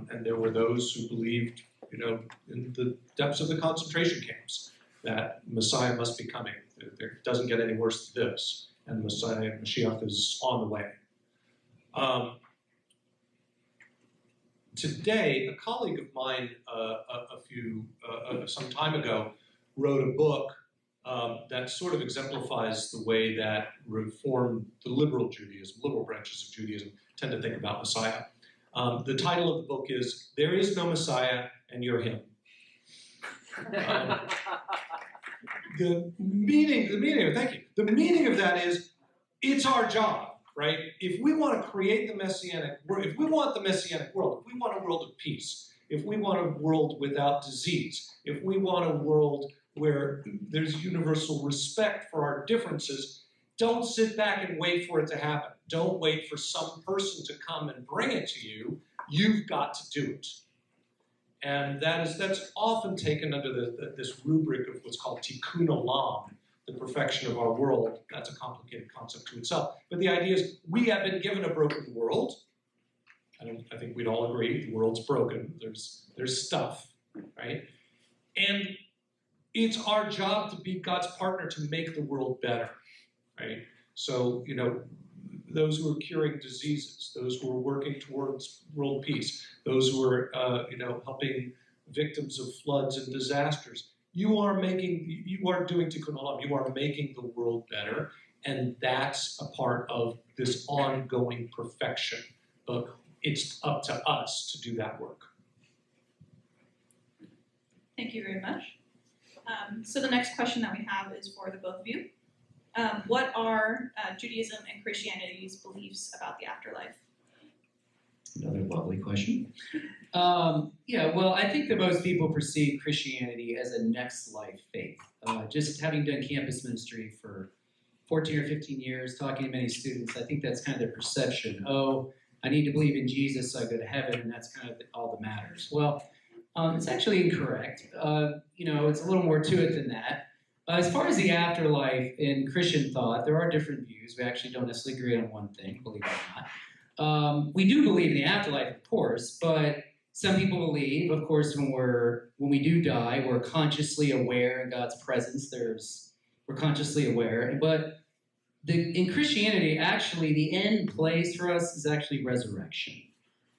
And there were those who believed, in the depths of the concentration camps, that Messiah must be coming. It doesn't get any worse than this, and Mashiach is on the way. Today, a colleague of mine, some time ago, wrote a book that sort of exemplifies the way that the liberal branches of Judaism tend to think about Messiah. The title of the book is "There Is No Messiah and You're Him." The meaning of that is, it's our job, right? If we want to create the Messianic world, if we want the Messianic world, if we want a world of peace, if we want a world without disease, if we want a world where there's universal respect for our differences, don't sit back and wait for it to happen. Don't wait for some person to come and bring it to you. You've got to do it. And that's often taken under this rubric of what's called tikkun olam, the perfection of our world. That's a complicated concept to itself. But the idea is, we have been given a broken world. I think we'd all agree the world's broken. There's stuff, right? And it's our job to be God's partner to make the world better, right? So, those who are curing diseases, those who are working towards world peace, those who are, helping victims of floods and disasters, you are doing tikkun olam. You are making the world better, and that's a part of this ongoing perfection. But it's up to us to do that work. Thank you very much. So the next question that we have is for the both of you. What are Judaism and Christianity's beliefs about the afterlife? Another lovely question. I think that most people perceive Christianity as a next life faith. Just having done campus ministry for 14 or 15 years, talking to many students, I think that's kind of their perception. Oh, I need to believe in Jesus so I go to heaven, and that's kind of all that matters. Well, it's actually incorrect. It's a little more to it than that. As far as the afterlife in Christian thought, there are different views. We actually don't necessarily agree on one thing, believe it or not. We do believe in the afterlife, of course, but some people believe, of course, when we do die, we're consciously aware in God's presence. We're consciously aware. But in Christianity, actually, the end place for us is actually resurrection.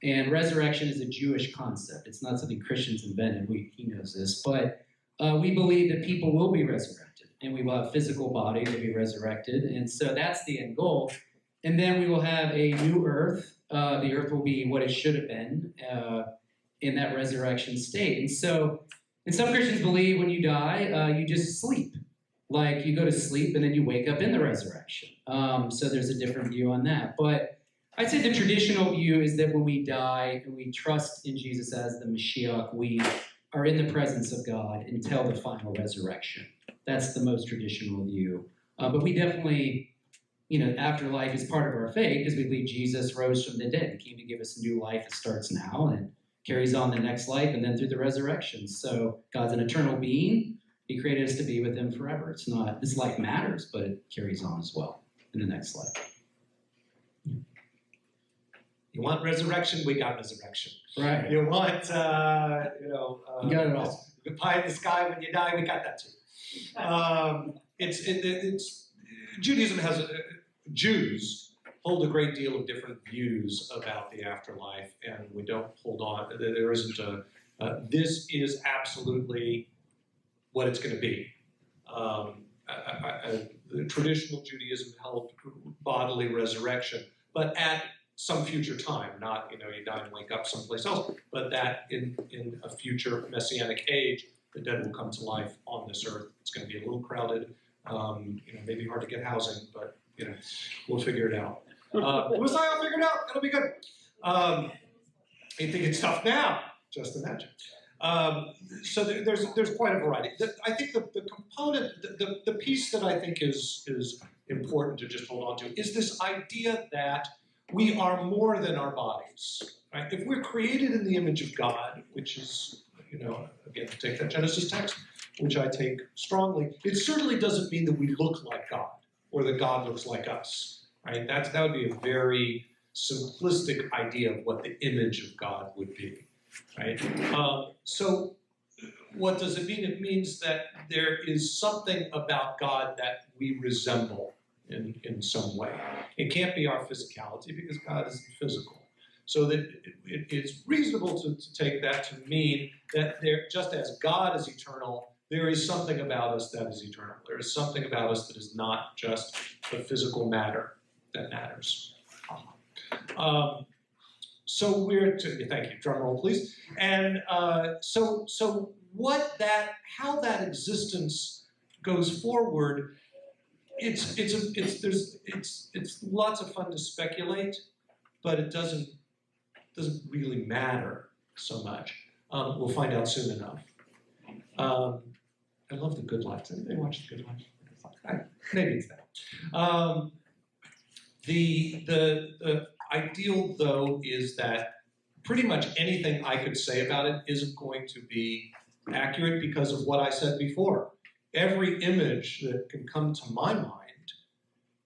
And resurrection is a Jewish concept. It's not something Christians invented. He knows this. But we believe that people will be resurrected, and we will have physical bodies that will be resurrected. And so that's the end goal. And then we will have a new earth. The earth will be what it should have been in that resurrection state. And some Christians believe when you die, you just sleep. Like you go to sleep and then you wake up in the resurrection. So there's a different view on that. But I'd say the traditional view is that when we die and we trust in Jesus as the Mashiach, we are in the presence of God until the final resurrection. That's the most traditional view. But we definitely, afterlife is part of our faith because we believe Jesus rose from the dead. He came to give us new life that starts now and carries on the next life and then through the resurrection. So God's an eternal being. He created us to be with him forever. It's not, this life matters, but it carries on as well in the next life. You want resurrection? We got resurrection. Right. You want, you got it all. The pie in the sky when you die, we got that too. Judaism Jews hold a great deal of different views about the afterlife, and we don't hold on. There isn't this is absolutely what it's going to be. The traditional Judaism held bodily resurrection, but at some future time, not you die and wake up someplace else, but that in a future messianic age, the dead will come to life on this earth. It's going to be a little crowded, maybe hard to get housing, but we'll figure it out. Messiah will figure it out. It'll be good. You think it's tough now? Just imagine. So there's quite a variety. I think the component, the piece that I think is important to just hold on to is this idea that we are more than our bodies. Right? If we're created in the image of God, which is, again, take that Genesis text, which I take strongly, it certainly doesn't mean that we look like God or that God looks like us. Right? That would be a very simplistic idea of what the image of God would be. Right? So what does it mean? It means that there is something about God that we resemble in some way. It can't be our physicality because God isn't physical. So that it's reasonable to take that to mean that just as God is eternal, there is something about us that is eternal. There is something about us that is not just the physical matter that matters. So we're to, thank you, drum roll please. And so how that existence goes forward, it's lots of fun to speculate, but it doesn't really matter so much. We'll find out soon enough. I love The Good Life. Does anybody watch The Good Life? Maybe it's that. The ideal, though, is that pretty much anything I could say about it isn't going to be accurate because of what I said before. Every image that can come to my mind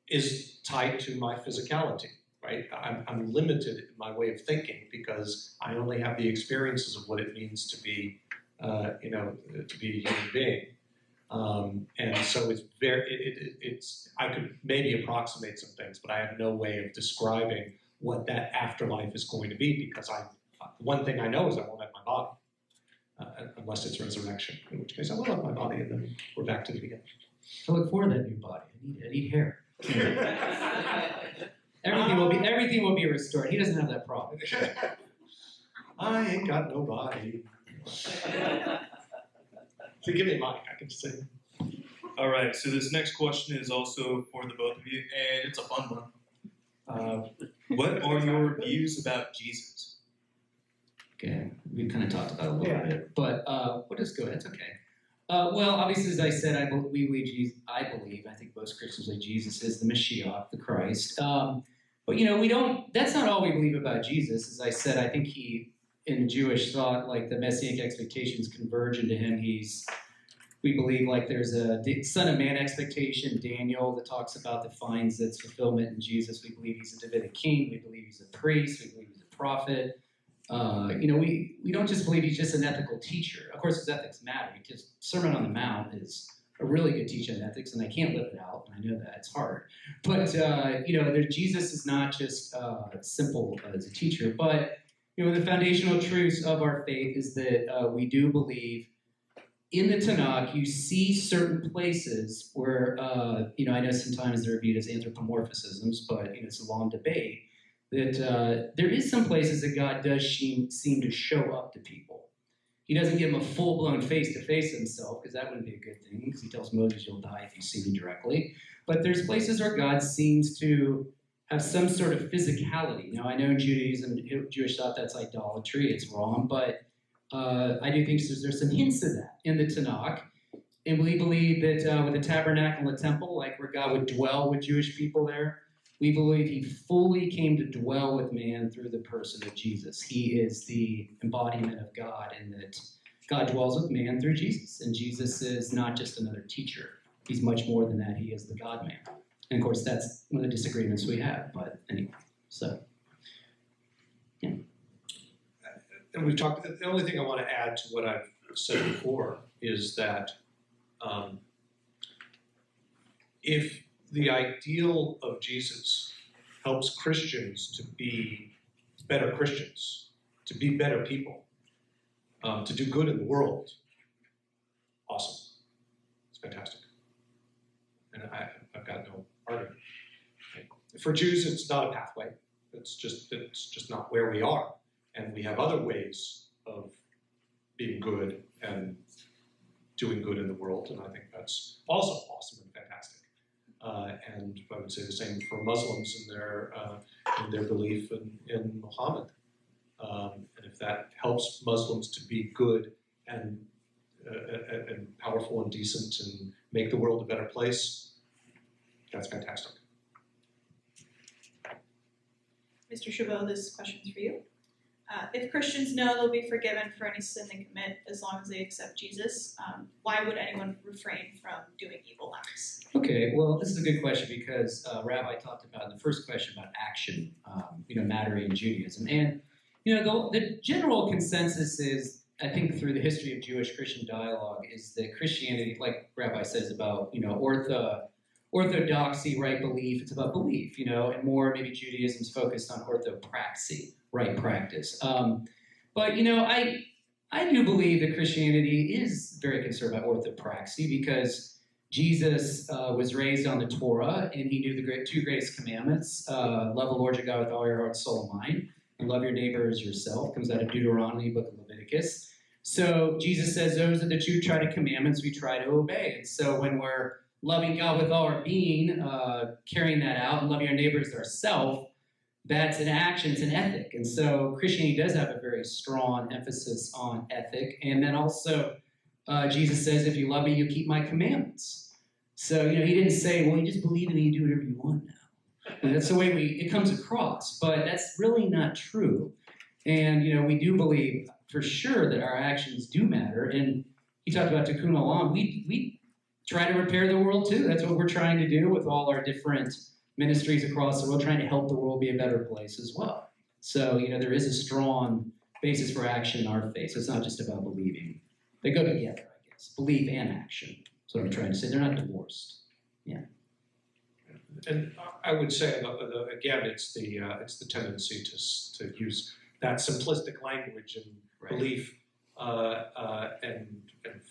is tied to my physicality, right? I'm limited in my way of thinking because I only have the experiences of what it means to be, to be a human being. And so I could maybe approximate some things, but I have no way of describing what that afterlife is going to be because one thing I know is I won't have my body, unless it's resurrection, in which case I will have my body and then we're back to the beginning. I look for that new body. I need hair. Everything will be restored. He doesn't have that problem. I ain't got no body. So give me a mic, I can sing. All right, so this next question is also for the both of you, and it's a fun one. What are your views about Jesus? Okay, we kind of talked about it a little bit, but we'll just go ahead. It's okay. Well, obviously, as I said, I believe, I think most Christians believe Jesus is the Mashiach, the Christ. But we don't. That's not all we believe about Jesus. As I said, I think in Jewish thought, like the messianic expectations converge into him. We believe like there's a Son of Man expectation, Daniel, that talks about defines its fulfillment in Jesus. We believe he's a Davidic king. We believe he's a priest. We believe he's a prophet. We don't just believe he's just an ethical teacher. Of course, his ethics matter because Sermon on the Mount is a really good teaching on ethics, and I can't live it out, and I know that it's hard. But Jesus is not just simple as a teacher, but the foundational truths of our faith is that we do believe in the Tanakh, you see certain places where, I know sometimes they're viewed as anthropomorphisms, but it's a long debate, that there is some places that God does seem to show up to people. He doesn't give them a full-blown face-to-face himself, because that wouldn't be a good thing, because he tells Moses, you'll die if you see me directly. But there's places where God seems to have some sort of physicality. Now, I know in Judaism, Jewish thought that's idolatry, it's wrong, but I do think there's some hints of that in the Tanakh. And we believe that with the tabernacle and the temple, like where God would dwell with Jewish people there, we believe he fully came to dwell with man through the person of Jesus. He is the embodiment of God, and that God dwells with man through Jesus. And Jesus is not just another teacher. He's much more than that. He is the God-man. And of course, that's one of the disagreements we have. But anyway, so, yeah. And we've talked, the only thing I want to add to what I've said before is that if the ideal of Jesus helps Christians to be better Christians, to be better people, to do good in the world, awesome. It's fantastic. And I've got no argument. For Jews, it's not a pathway. It's just not where we are. And we have other ways of being good and doing good in the world, and I think that's also awesome and fantastic. And I would say the same for Muslims in their belief in Muhammad. And if that helps Muslims to be good and powerful and decent and make the world a better place, that's fantastic. Mr. Chabot, this question's for you. If Christians know they'll be forgiven for any sin they commit as long as they accept Jesus, why would anyone refrain from doing evil acts? Okay, well, this is a good question because Rabbi talked about in the first question about action, mattering in Judaism. And, the general consensus is, I think through the history of Jewish-Christian dialogue, is that Christianity, like Rabbi says about, orthodoxy, right belief, it's about belief, and more maybe Judaism's focused on orthopraxy, right practice. But, I do believe that Christianity is very concerned about orthopraxy because Jesus was raised on the Torah and he knew the two greatest commandments: love the Lord your God with all your heart, soul, and mind, and love your neighbor as yourself. Comes out of Deuteronomy, book of Leviticus. So Jesus says those are the two commandments we try to obey. And so when we're loving God with all our being, carrying that out, and loving our neighbors as ourselves, that's an action, it's an ethic. And so Christianity does have a very strong emphasis on ethic. And then also, Jesus says, if you love me, you keep my commandments. So, he didn't say, well, you just believe in me, you do whatever you want now. And that's the way it comes across. But that's really not true. And, we do believe for sure that our actions do matter. And he talked about Tikkun Olam. We try to repair the world too. That's what we're trying to do with all our different ministries across the world, trying to help the world be a better place as well. So, there is a strong basis for action in our faith. So it's not just about believing. They go together, I guess. Belief and action. That's what I'm trying to say. They're not divorced. Yeah. And I would say, again, it's the tendency to use that simplistic language and belief and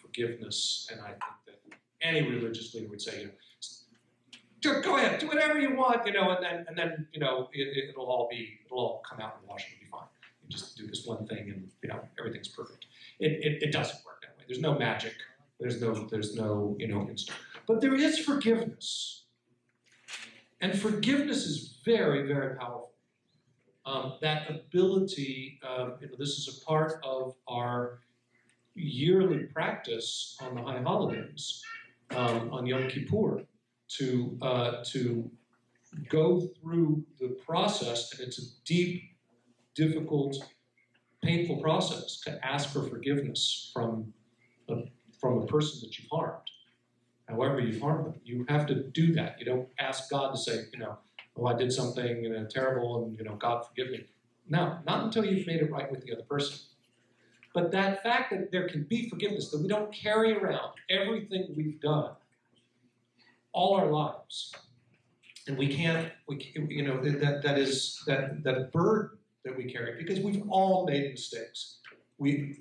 forgiveness. And I think that any religious leader would say, go ahead, do whatever you want, and then it'll all come out in the wash and it'll be fine. You just do this one thing and everything's perfect. It doesn't work that way. There's no magic. There's no instant. But there is forgiveness. And forgiveness is very, very powerful. That ability, this is a part of our yearly practice on the high holidays, on Yom Kippur, to go through the process, and it's a deep, difficult, painful process to ask for forgiveness from a person that you've harmed. However you've harmed them, you have to do that. You don't ask God to say, I did something terrible, and God forgive me. No, not until you've made it right with the other person. But that fact that there can be forgiveness, that we don't carry around everything we've done all our lives, and that is that burden that we carry, because we've all made mistakes.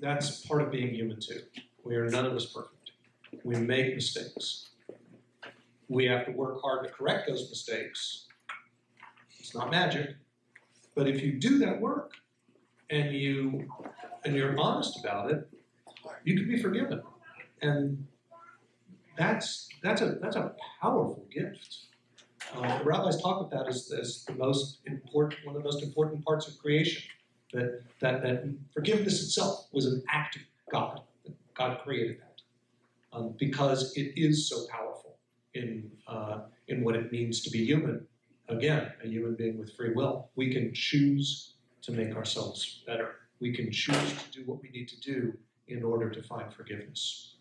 That's part of being human too. We are none of us perfect. We make mistakes. We have to work hard to correct those mistakes. It's not magic, but if you do that work and you're honest about it, you can be forgiven, and that's a powerful gift. The rabbis talk about that as the most important, one of the most important parts of creation. That forgiveness itself was an act of God. God created that because it is so powerful in what it means to be human. Again, a human being with free will. We can choose to make ourselves better. We can choose to do what we need to do in order to find forgiveness.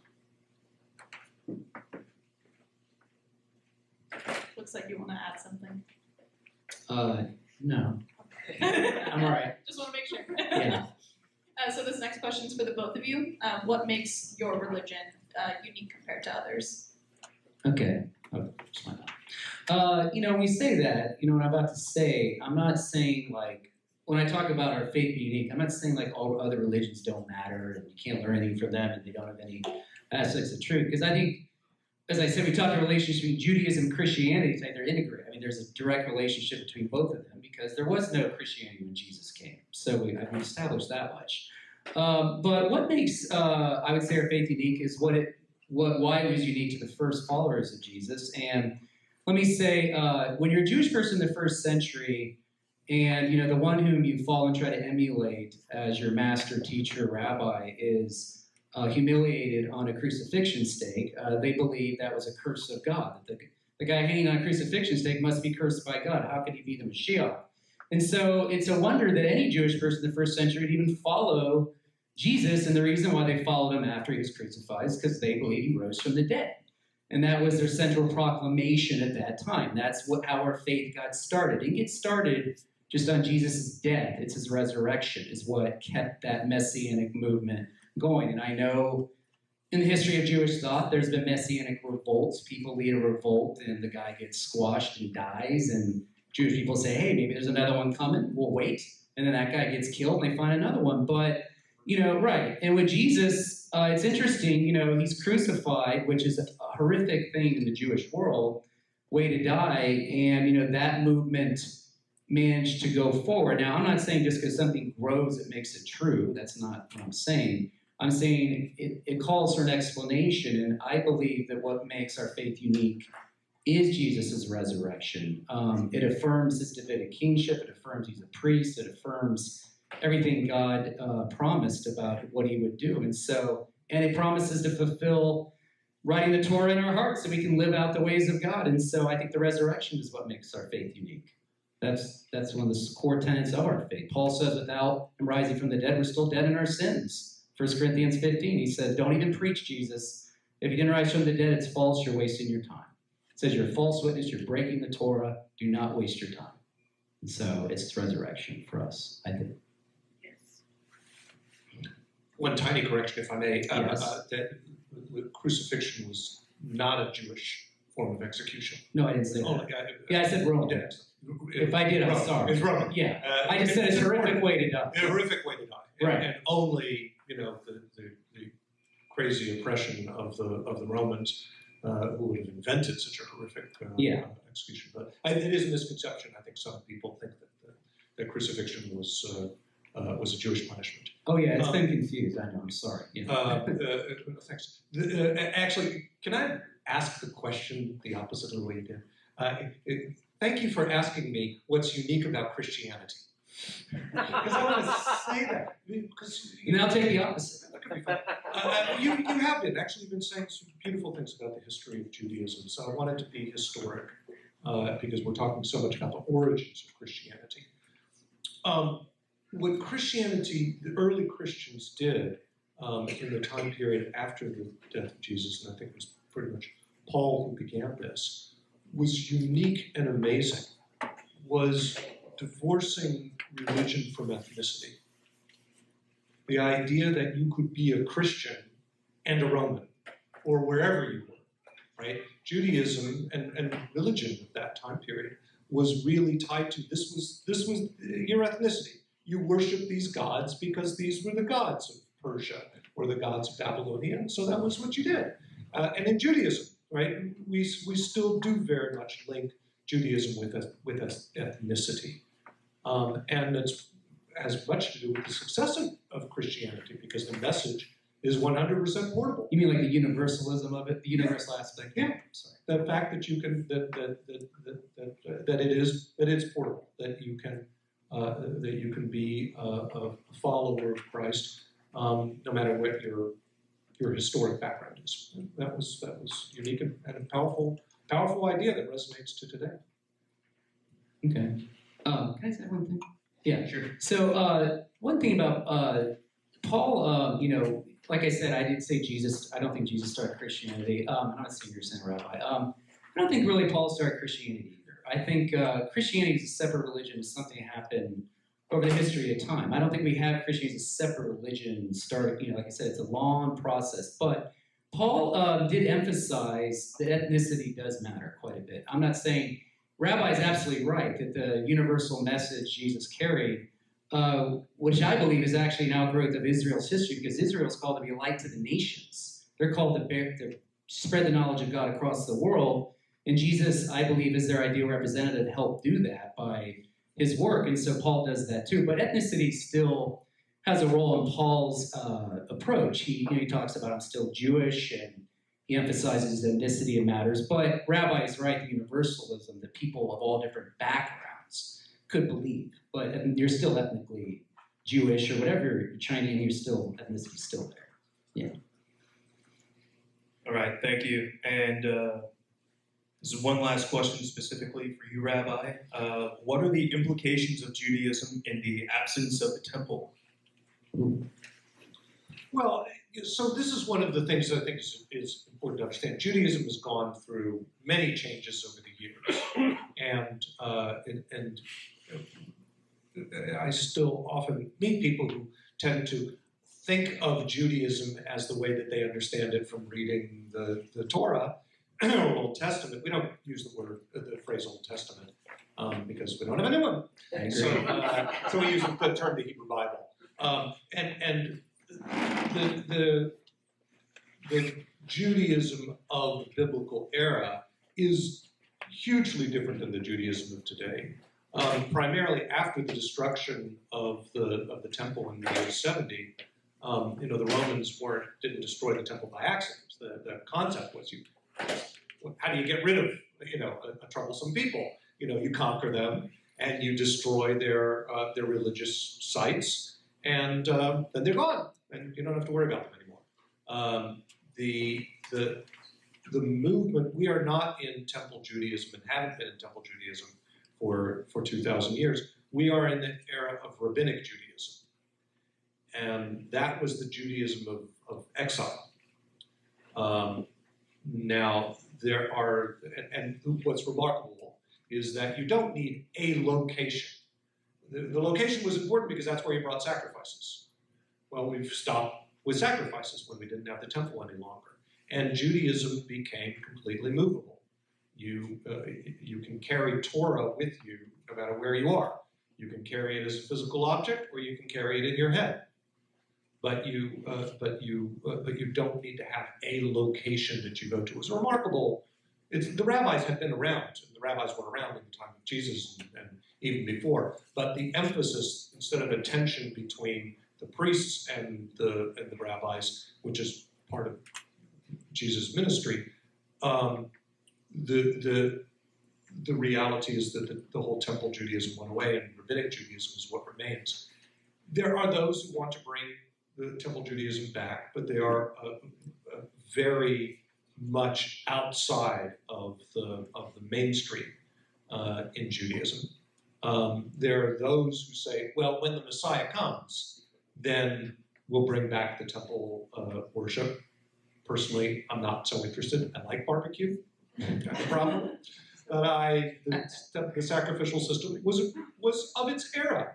Looks like you want to add something. No. I'm all right. Just want to make sure. Yeah. So this next question is for the both of you. What makes your religion unique compared to others? Okay. Oh, just my mouth. When we say that, what I'm about to say, I'm not saying when I talk about our faith being unique, I'm not saying all other religions don't matter and you can't learn anything from them and they don't have any aspects of truth. Because I think, as I said, we talked about the relationship between Judaism and Christianity. It's they're integrated. There's a direct relationship between both of them because there was no Christianity when Jesus came. So we've established that much. But what makes, I would say, our faith unique is why it was unique to the first followers of Jesus. And let me say, when you're a Jewish person in the first century, and the one whom you follow and try to emulate as your master, teacher, rabbi is humiliated on a crucifixion stake, they believe that was a curse of God. The guy hanging on a crucifixion stake must be cursed by God. How could he be the Mashiach? And so it's a wonder that any Jewish person in the first century would even follow Jesus, and the reason why they followed him after he was crucified is because they believe he rose from the dead. And that was their central proclamation at that time. That's how our faith got started. It didn't get started just on Jesus' death. It's his resurrection is what kept that messianic movement going. And I know in the history of Jewish thought, there's been messianic revolts. People lead a revolt and the guy gets squashed and dies. And Jewish people say, hey, maybe there's another one coming. We'll wait. And then that guy gets killed and they find another one. But Right. And with Jesus, it's interesting, he's crucified, which is a horrific thing in the Jewish world, way to die. And, that movement managed to go forward. Now, I'm not saying just because something grows, it makes it true. That's not what I'm saying. I'm saying it calls for an explanation. And I believe that what makes our faith unique is Jesus' resurrection. It affirms his Davidic kingship. It affirms he's a priest. It affirms everything God promised about what he would do. And it promises to fulfill writing the Torah in our hearts so we can live out the ways of God. And so I think the resurrection is what makes our faith unique. That's one of the core tenets of our faith. Paul says without him rising from the dead, we're still dead in our sins. 1 Corinthians 15, he says, don't even preach Jesus. If you didn't rise from the dead, it's false. You're wasting your time. It says you're a false witness. You're breaking the Torah. Do not waste your time. And so it's resurrection for us, I think. One tiny correction, if I may, Yes. that crucifixion was not a Jewish form of execution. No, I didn't say Oh, that. Yeah, I said Roman. Yeah. If I did, I'm sorry. It's Roman. Yeah, I just said it's a horrific way to die. A horrific way to die. Right. And only, the crazy oppression of the Romans who would have invented such a horrific execution. But it is a misconception. I think some people think that crucifixion was a Jewish punishment. Oh yeah, it's been confused. I know. I'm sorry. Yeah. Thanks. Actually, can I ask the question the opposite of the way you did? Thank you for asking me what's unique about Christianity. Because I want to say that. And I'll take the opposite. That could be fun. You have been saying some beautiful things about the history of Judaism. So I wanted to be historic because we're talking so much about the origins of Christianity. What Christianity, the early Christians did in the time period after the death of Jesus, and I think it was pretty much Paul who began this, was unique and amazing, was divorcing religion from ethnicity. The idea that you could be a Christian and a Roman, or wherever you were, right? Judaism and religion at that time period was really tied to this was your ethnicity. You worship these gods because these were the gods of Persia or the gods of Babylonia, and so that was what you did. And in Judaism, right, we still do very much link Judaism with ethnicity. And it has much to do with the success of Christianity because the message is 100% portable. You mean like the universalism of it, the universal aspect? Yeah. Sorry. The fact that you can that it's portable, that you can be a follower of Christ, no matter what your historic background is. That was unique and a powerful idea that resonates to today. Okay. Can I say one thing? Yeah, sure. So one thing about Paul, like I said, I didn't say Jesus. I don't think Jesus started Christianity. I'm not saying you're saying Rabbi. I don't think really Paul started Christianity either. I think Christianity is a separate religion. It's something that happened over the history of time. I don't think we have Christianity as a separate religion started. Like I said, it's a long process. But Paul did emphasize that ethnicity does matter quite a bit. I'm not saying Rabbi is absolutely right that the universal message Jesus carried, which I believe is actually an outgrowth of Israel's history, because Israel is called to be a light to the nations. They're called to spread the knowledge of God across the world. And Jesus, I believe, is their ideal representative to help do that by his work. And so Paul does that too. But ethnicity still has a role in Paul's approach. He talks about I'm still Jewish, and he emphasizes ethnicity matters. But Rabbi is right, the universalism, that people of all different backgrounds could believe. But you're still ethnically Jewish or whatever you're Chinese, you're still, ethnicity is still there. Yeah. All right, thank you. And this is one last question specifically for you, Rabbi. What are the implications of Judaism in the absence of the temple? Well, so this is one of the things that I think is important to understand. Judaism has gone through many changes over the years, and I still often meet people who tend to think of Judaism as the way that they understand it from reading the Torah or Old Testament. We don't use the phrase Old Testament because we don't have a new one. So we use the term the Hebrew Bible. And the Judaism of the biblical era is hugely different than the Judaism of today. Primarily after the destruction of the temple in the year 70, the Romans didn't destroy the temple by accident. The concept was how do you get rid of a troublesome people? You conquer them and you destroy their religious sites, and then they're gone, and you don't have to worry about them anymore. The movement, we are not in Temple Judaism and haven't been in Temple Judaism for 2,000 years. We are in the era of Rabbinic Judaism. And that was the Judaism of exile. Now, there are, and what's remarkable is that you don't need a location. The location was important because that's where you brought sacrifices. Well, we've stopped with sacrifices when we didn't have the temple any longer. And Judaism became completely movable. You can carry Torah with you no matter where you are. You can carry it as a physical object, or you can carry it in your head. But you don't need to have a location that you go to. It's remarkable. The rabbis had been around, and the rabbis were around in the time of Jesus and even before. But the emphasis, instead of a tension between the priests and the rabbis, which is part of Jesus' ministry, the reality is that the whole Temple Judaism went away, and Rabbinic Judaism is what remains. There are those who want to bring the Temple Judaism back, but they are very much outside of the mainstream in Judaism. There are those who say, well, when the Messiah comes, then we'll bring back the temple worship. Personally, I'm not so interested. I like barbecue. That's a problem. But the sacrificial system was of its era.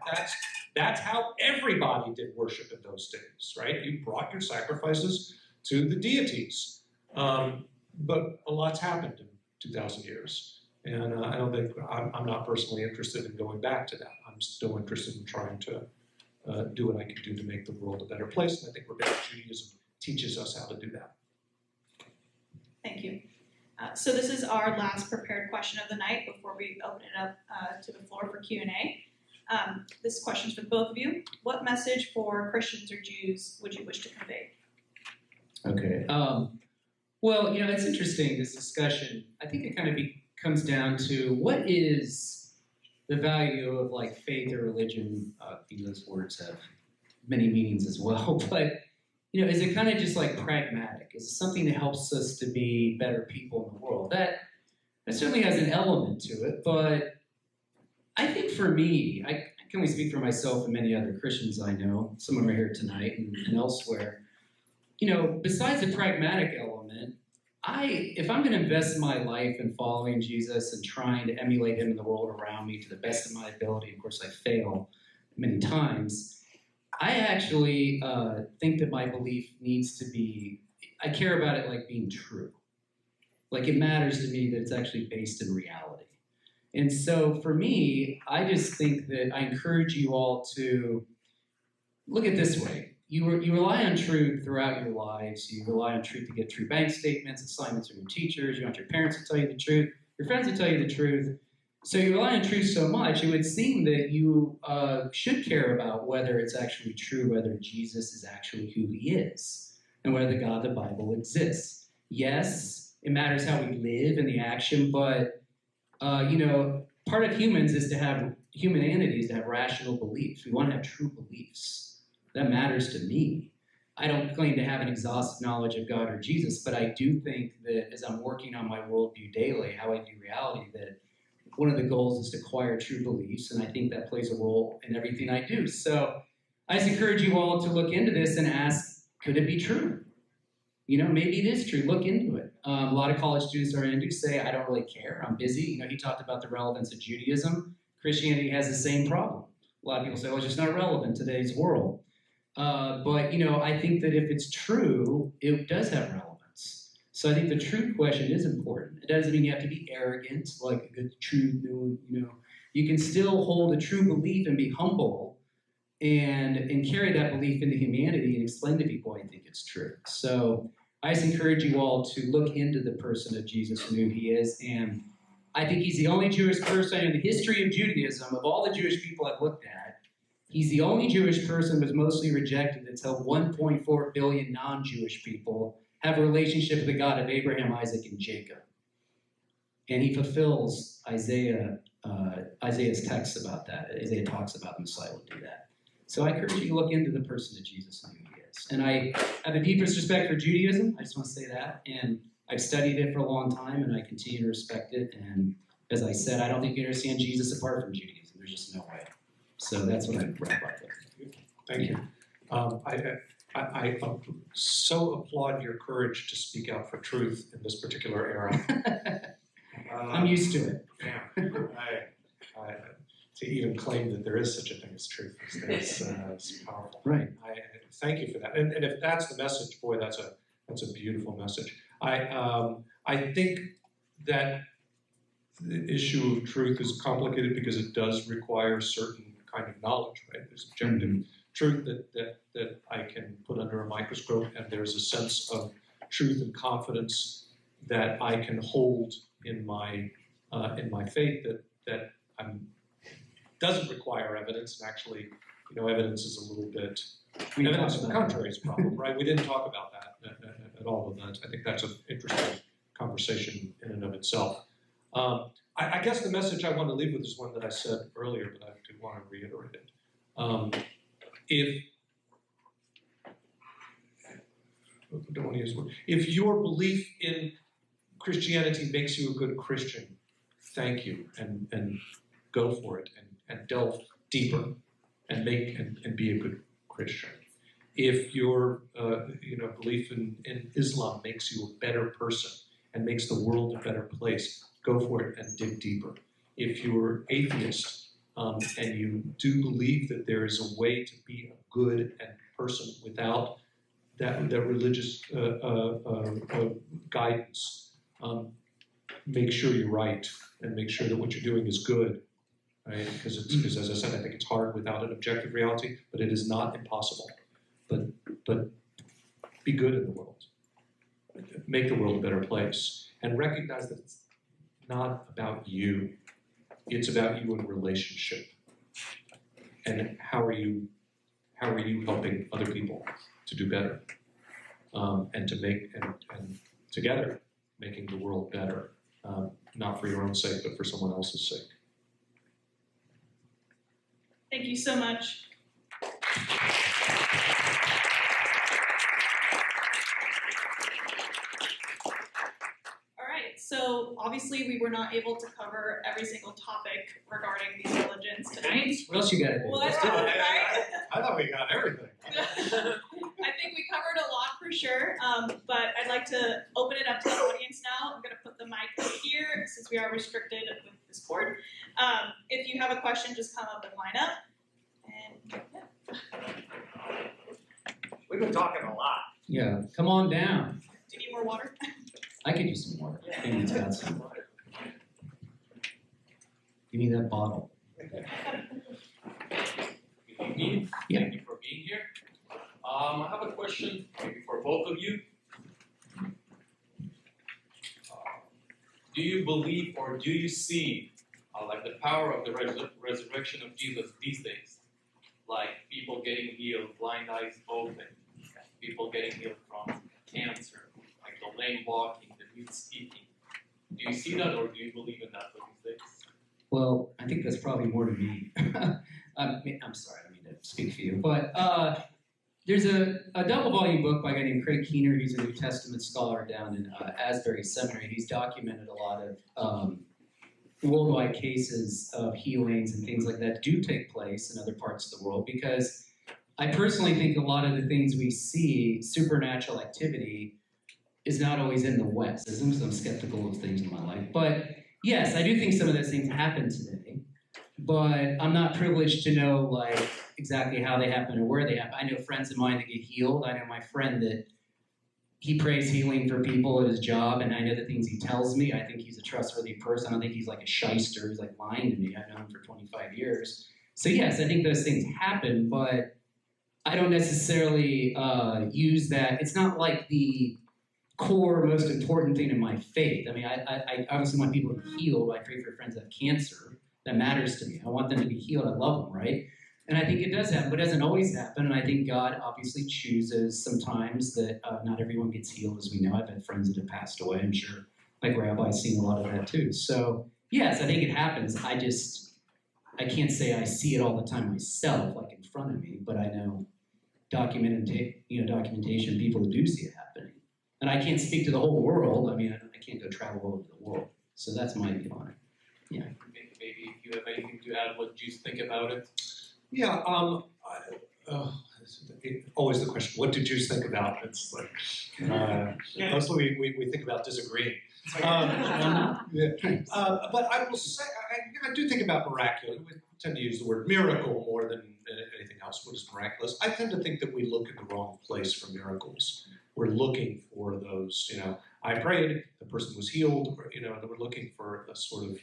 That's how everybody did worship in those days, right? You brought your sacrifices to the deities. But a lot's happened in 2,000 years. And I don't think, I'm not personally interested in going back to that. I'm still interested in trying to do what I can do to make the world a better place. And I think Rabbinic Judaism teaches us how to do that. Thank you. So this is our last prepared question of the night before we open it up to the floor for Q&A. This question is for both of you. What message for Christians or Jews would you wish to convey? Okay. Well, it's interesting, this discussion. I think it kind of comes down to what is the value of faith or religion. Those words have many meanings as well, but is it kind of just pragmatic? Is it something that helps us to be better people in the world? That certainly has an element to it, but I think for me, I can only speak for myself and many other Christians I know, some of them are here tonight and elsewhere. Besides the pragmatic element, if I'm going to invest my life in following Jesus and trying to emulate him in the world around me to the best of my ability, of course I fail many times, I actually think that my belief needs to be, I care about it being true. It matters to me that it's actually based in reality. And so for me, I just think that I encourage you all to look at it this way. You rely on truth throughout your lives. You rely on truth to get true bank statements, assignments from your teachers. You want your parents to tell you the truth. Your friends to tell you the truth. So you rely on truth so much, it would seem that you should care about whether it's actually true, whether Jesus is actually who he is, and whether the God of the Bible exists. Yes, it matters how we live and the action, but, part of humanity is to have rational beliefs. We want to have true beliefs. That matters to me. I don't claim to have an exhaustive knowledge of God or Jesus, but I do think that as I'm working on my worldview daily, how I view reality, that one of the goals is to acquire true beliefs, and I think that plays a role in everything I do. So I just encourage you all to look into this and ask, could it be true? Maybe it is true. Look into it. A lot of college students are into say, I don't really care. I'm busy. He talked about the relevance of Judaism. Christianity has the same problem. A lot of people say, well, it's just not relevant in today's world. But I think that if it's true, it does have relevance. So I think the truth question is important. It doesn't mean you have to be arrogant, like a good true, you can still hold a true belief and be humble and carry that belief into humanity and explain to people I think it's true. So I just encourage you all to look into the person of Jesus and who he is. And I think he's the only Jewish person in the history of Judaism, of all the Jewish people I've looked at, he's the only Jewish person who was mostly rejected until 1.4 billion non-Jewish people have a relationship with the God of Abraham, Isaac, and Jacob. And he fulfills Isaiah's text about that. Isaiah talks about the Messiah will do that. So I encourage you to look into the person of Jesus and who he is. And I have the deepest respect for Judaism. I just want to say that. And I've studied it for a long time, and I continue to respect it. And as I said, I don't think you understand Jesus apart from Judaism. There's just no way. So that's what I wrap up with. Thank you. I so applaud your courage to speak out for truth in this particular era. I'm used to it. Yeah. To even claim that there is such a thing as truth is powerful. Right. I thank you for that. And if that's the message, boy, that's a beautiful message. I think that the issue of truth is complicated because it does require certain kind of knowledge, right? There's objective truth that I can put under a microscope, and there's a sense of truth and confidence that I can hold in my faith that doesn't require evidence. And actually, evidence is a little bit evidence of the contrary is a problem, right? We didn't talk about that at all. And I think that's an interesting conversation in and of itself. I guess the message I want to leave with is one that I said earlier, but I do want to reiterate it. If your belief in Christianity makes you a good Christian, thank you, and go for it, and delve deeper, and be a good Christian. If your belief in Islam makes you a better person and makes the world a better place, go for it and dig deeper. If you're atheist and you do believe that there is a way to be a good person without that religious guidance, make sure you're right and make sure that what you're doing is good. Right? Because as I said, I think it's hard without an objective reality, but it is not impossible. But be good in the world. Make the world a better place. And recognize that it's not about you. It's about you in relationship. And how are you helping other people to do better? And to make and together making the world better, not for your own sake, but for someone else's sake. Thank you so much. All right, so obviously we were not able to cover every single topic regarding these religions tonight. What else you got to do? What? I thought we got everything. I think we covered a lot for sure, but I'd like to open it up to the audience now. I'm going to put the mic up here since we are restricted with this cord. If you have a question, just come up and line up. And yeah. We've been talking a lot. Yeah, come on down. Do you need more water? I could use some water. Maybe it's got some. Give me that bottle. Good evening. Yeah. Thank you for being here. I have a question maybe for both of you. Do you believe or do you see like the power of the resurrection of Jesus these days? Like people getting healed, blind eyes open, people getting healed from cancer, like the lame walking, the mute speaking. Do you see that or do you believe in that for these days? Well, I think that's probably more to me. I'm sorry, I don't mean to speak for you. But there's a double volume book by a guy named Craig Keener. He's a New Testament scholar down in Asbury Seminary. He's documented a lot of worldwide cases of healings and things like that do take place in other parts of the world, because I personally think a lot of the things we see, supernatural activity, is not always in the West. I'm skeptical of things in my life. But yes, I do think some of those things happen today, but I'm not privileged to know like exactly how they happen or where they happen. I know friends of mine that get healed. I know my friend that he prays healing for people at his job, and I know the things he tells me. I think he's a trustworthy person. I don't think he's like a shyster who's like lying to me. I've known him for 25 years. So yes, I think those things happen, but I don't necessarily use that. It's not like the core, most important thing in my faith. I mean, I obviously want people to be healed. I pray for friends that have cancer. That matters to me. I want them to be healed. I love them, right? And I think it does happen, but it doesn't always happen. And I think God obviously chooses sometimes that not everyone gets healed, as we know. I've had friends that have passed away. I'm sure, like Rabbi's seen a lot of that too. So yes, I think it happens. I can't say I see it all the time myself, like in front of me, but I know documentation, people who do see it happening. And I can't speak to the whole world. I mean, I can't go travel all over the world. So that's my view on it. Yeah. Maybe if you have anything to add, what Jews think about it? Yeah, always the question, what do Jews think about? It's like, mostly we think about disagreeing. But I will say, I do think about miraculous. We tend to use the word miracle more than anything else. What is miraculous? I tend to think that we look in the wrong place for miracles. We're looking for those, I prayed, the person was healed, and we're looking for a sort of,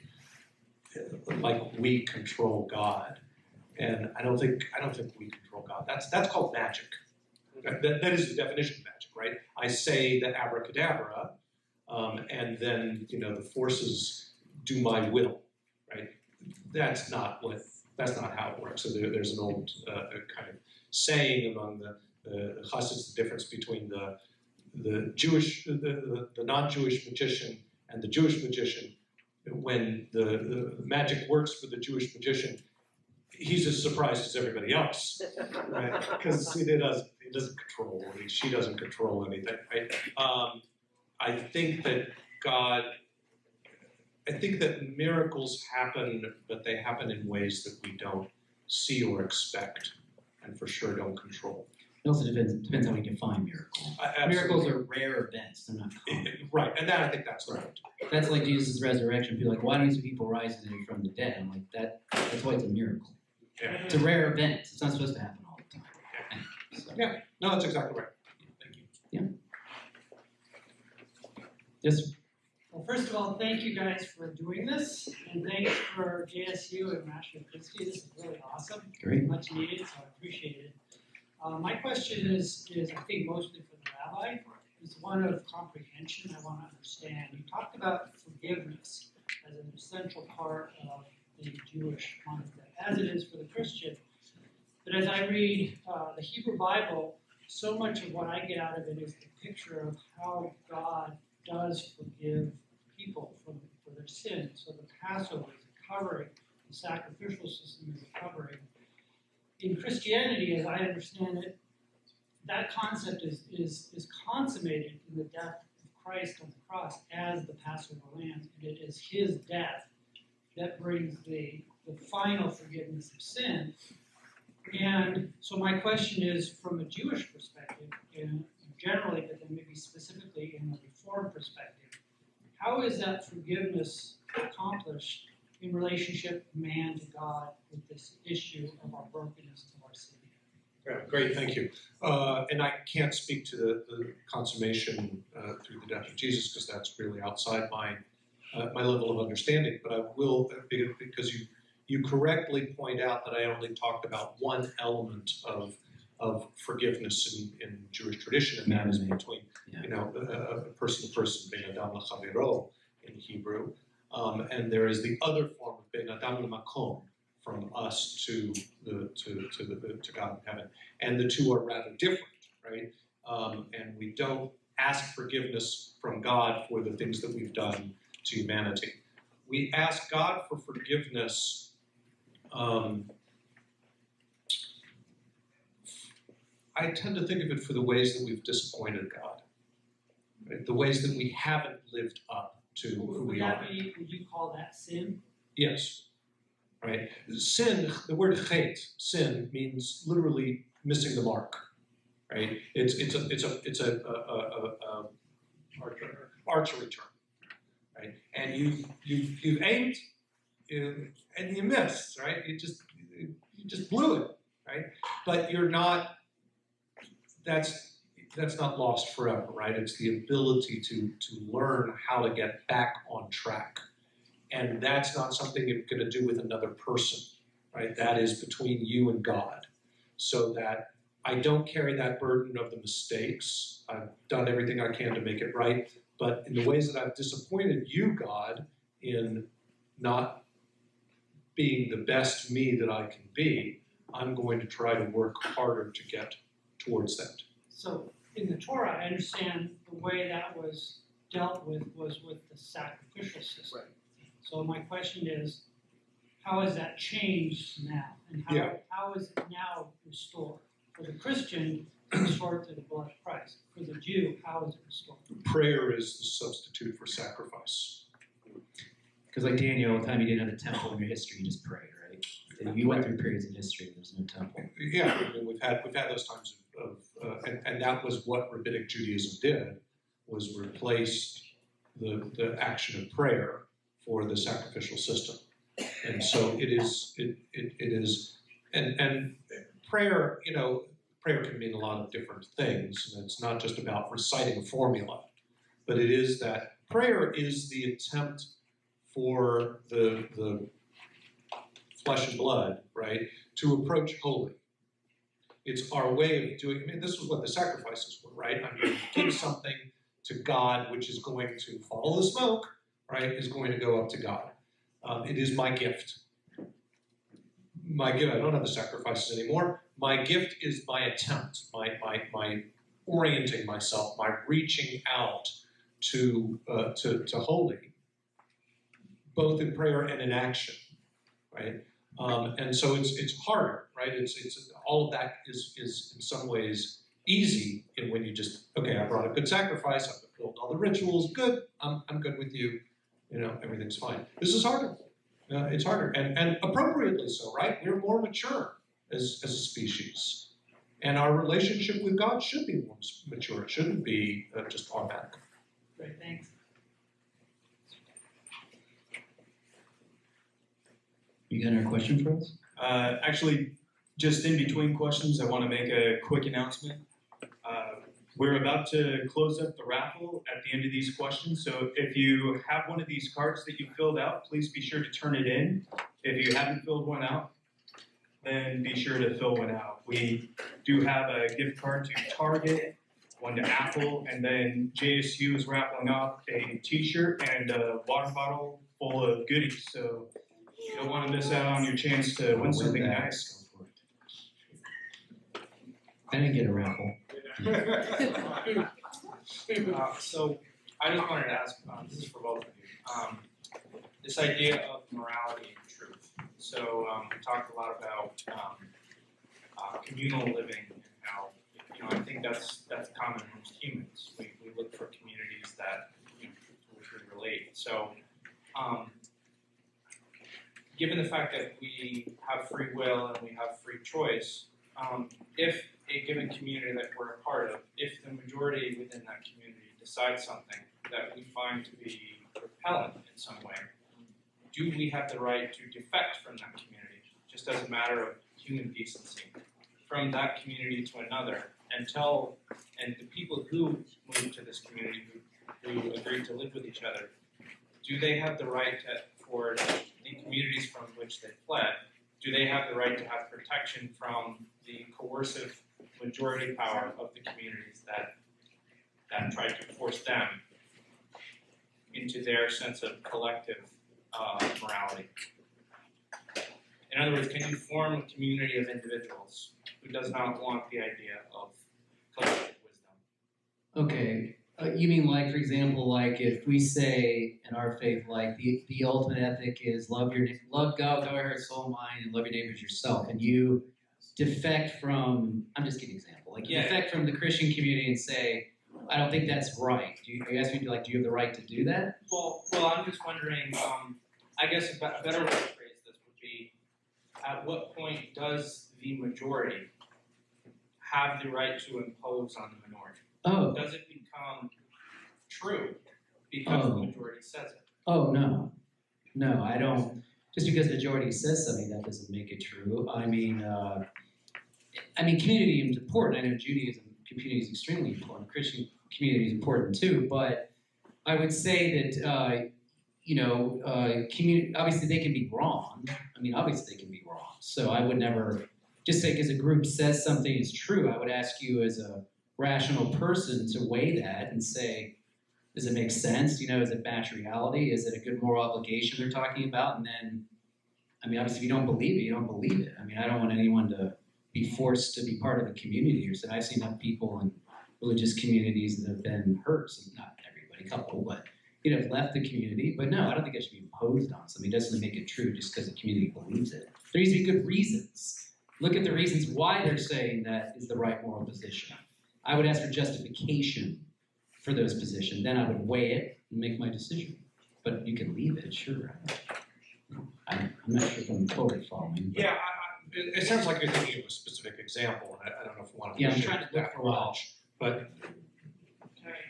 like we control God. And I don't think we control God. That's called magic. That is the definition of magic, right? I say the abracadabra, and then the forces do my will, right? That's not how it works. So there's an old kind of saying among the Chassids, the difference between the Jewish, the non-Jewish magician and the Jewish magician. When the magic works for the Jewish magician, he's as surprised as everybody else, right? Because he doesn't control, she doesn't control anything, right? I think that miracles happen, but they happen in ways that we don't see or expect, and for sure don't control. It also depends how we define miracles. Miracles are rare events; they're not common. Right, and I think that's right. That's like Jesus' resurrection. People are like, why don't these people rise today from the dead? I'm like, that's why it's a miracle. Yeah. It's a rare event. It's not supposed to happen all the time. So, Yeah, no, that's exactly right. Thank you. yeah. Yes. Well, first of all, thank you guys for doing this, and thanks for JSU and Master Christi. This is really awesome. Great. Much needed, so I appreciate it. My question is I think mostly for the rabbi, is one of comprehension. I want to understand. You talked about forgiveness as an essential part of the Jewish mindset, as it is for the Christian. But as I read the Hebrew Bible, so much of what I get out of it is the picture of how God does forgive people for their sins. So the Passover is a covering, the sacrificial system is a covering. In Christianity, as I understand it, that concept is consummated in the death of Christ on the cross as the Passover lamb, and it is his death that brings the final forgiveness of sin. And so my question is, from a Jewish perspective, generally, but then maybe specifically in a Reformed perspective, how is that forgiveness accomplished in relationship man to God with this issue of our brokenness, of our sin? Yeah, great, thank you. And I can't speak to the consummation through the death of Jesus, because that's really outside my level of understanding. But I will, because you correctly point out that I only talked about one element of forgiveness in Jewish tradition, and that is between person to person, ben adam l'chavero in Hebrew, and there is the other form of ben adam l'makom, from us to God in heaven, and the two are rather different, right? And we don't ask forgiveness from God for the things that we've done to humanity. We ask God for forgiveness. I tend to think of it for the ways that we've disappointed God, right? The ways that we haven't lived up to who we are. Would you call that sin? Yes, right. Sin, the word chet, sin, means literally missing the mark, right? It's a archery term, right? And you've aimed, and you missed, right? You just blew it, right? But you're not. That's not lost forever, right? It's the ability to learn how to get back on track. And that's not something you're going to do with another person, right? That is between you and God, so that I don't carry that burden of the mistakes. I've done everything I can to make it right, but in the ways that I've disappointed you, God, in not being the best me that I can be, I'm going to try to work harder to get towards that. So in the Torah, I understand the way that was dealt with was with the sacrificial system. Right. So my question is, how has that changed now? And how is it now restored? For the Christian, it's restored through the blood of Christ. For the Jew, how is it restored? Prayer is the substitute for sacrifice. Because like Daniel, all the time you didn't have a temple in your history, you just prayed, right? You went through periods in history, there's no temple. Yeah, I mean, we've had those times and that was what Rabbinic Judaism did, was replace the action of prayer for the sacrificial system. And so it is, and prayer, prayer can mean a lot of different things, and it's not just about reciting a formula, but it is that prayer is the attempt for the flesh and blood, right, to approach holy. It's our way of doing, this was what the sacrifices were, right? I'm going to give something to God which is going to follow the smoke, right, is going to go up to God. It is my gift. My gift, I don't have the sacrifices anymore. My gift is my attempt, my orienting myself, my reaching out to holy, both in prayer and in action, right? And so it's harder, right? It's all of that is in some ways easy when you just, okay, I brought a good sacrifice, I've fulfilled all the rituals, good, I'm good with you, everything's fine. This is harder. It's harder, and appropriately so, right? We're more mature as a species, and our relationship with God should be more mature. It shouldn't be just automatic. Great, thanks. You got another question for us? Actually, just in between questions, I want to make a quick announcement. We're about to close up the raffle at the end of these questions, so if you have one of these cards that you filled out, please be sure to turn it in. If you haven't filled one out, then be sure to fill one out. We do have a gift card to Target, one to Apple, and then JSU is raffling off a t-shirt and a water bottle full of goodies, so you don't want to miss out on your chance to win something nice. I didn't get a raffle. So I just wanted to ask, this is for both of you, this idea of morality and truth. So we talked a lot about communal living and how, I think that's common amongst humans. We look for communities that to which we relate. So given the fact that we have free will and we have free choice, if a given community that we're a part of, if the majority within that community decides something that we find to be repellent in some way, do we have the right to defect from that community, just as a matter of human decency, from that community to another, and the people who move to this community, who agree to live with each other, do they have the right for the communities from which they fled, do they have the right to have protection from the coercive majority power of the communities that tried to force them into their sense of collective morality? In other words, can you form a community of individuals who does not want the idea of collective wisdom? Okay. You mean like, for example, like if we say in our faith, like the ultimate ethic is love God, with all your heart, soul, mind, and love your neighbors yourself, and you defect from, I'm just giving an example, like you defect from the Christian community and say, I don't think that's right. Are you asking me, like, do you have the right to do that? Well, I'm just wondering, I guess a better way to phrase this would be, at what point does the majority have the right to impose on the minority? Oh. Does it become true because the majority says it? Oh, no. No, I don't. Just because the majority says something, that doesn't make it true. I mean, community is important. I know Judaism community is extremely important. Christian community is important too. But I would say that, community, obviously they can be wrong. Obviously they can be wrong. So I would never just say because a group says something is true. I would ask you as a rational person to weigh that and say, does it make sense? Is it batch reality? Is it a good moral obligation they're talking about? And then, obviously, if you don't believe it, you don't believe it. I don't want anyone to be forced to be part of a community. Or so I've seen enough people in religious communities that have been hurt. So not everybody, a couple, but have left the community. But no, I don't think it should be imposed on somebody. It doesn't make it true just because the community believes it. There needs to be good reasons. Look at the reasons why they're saying that is the right moral position. I would ask for justification for those positions. Then I would weigh it and make my decision. But you can leave it, sure. I'm not sure if I'm totally following. Yeah, it sounds like you're thinking of a specific example, and I don't know if you want to. Yeah, I'm trying to look for one. But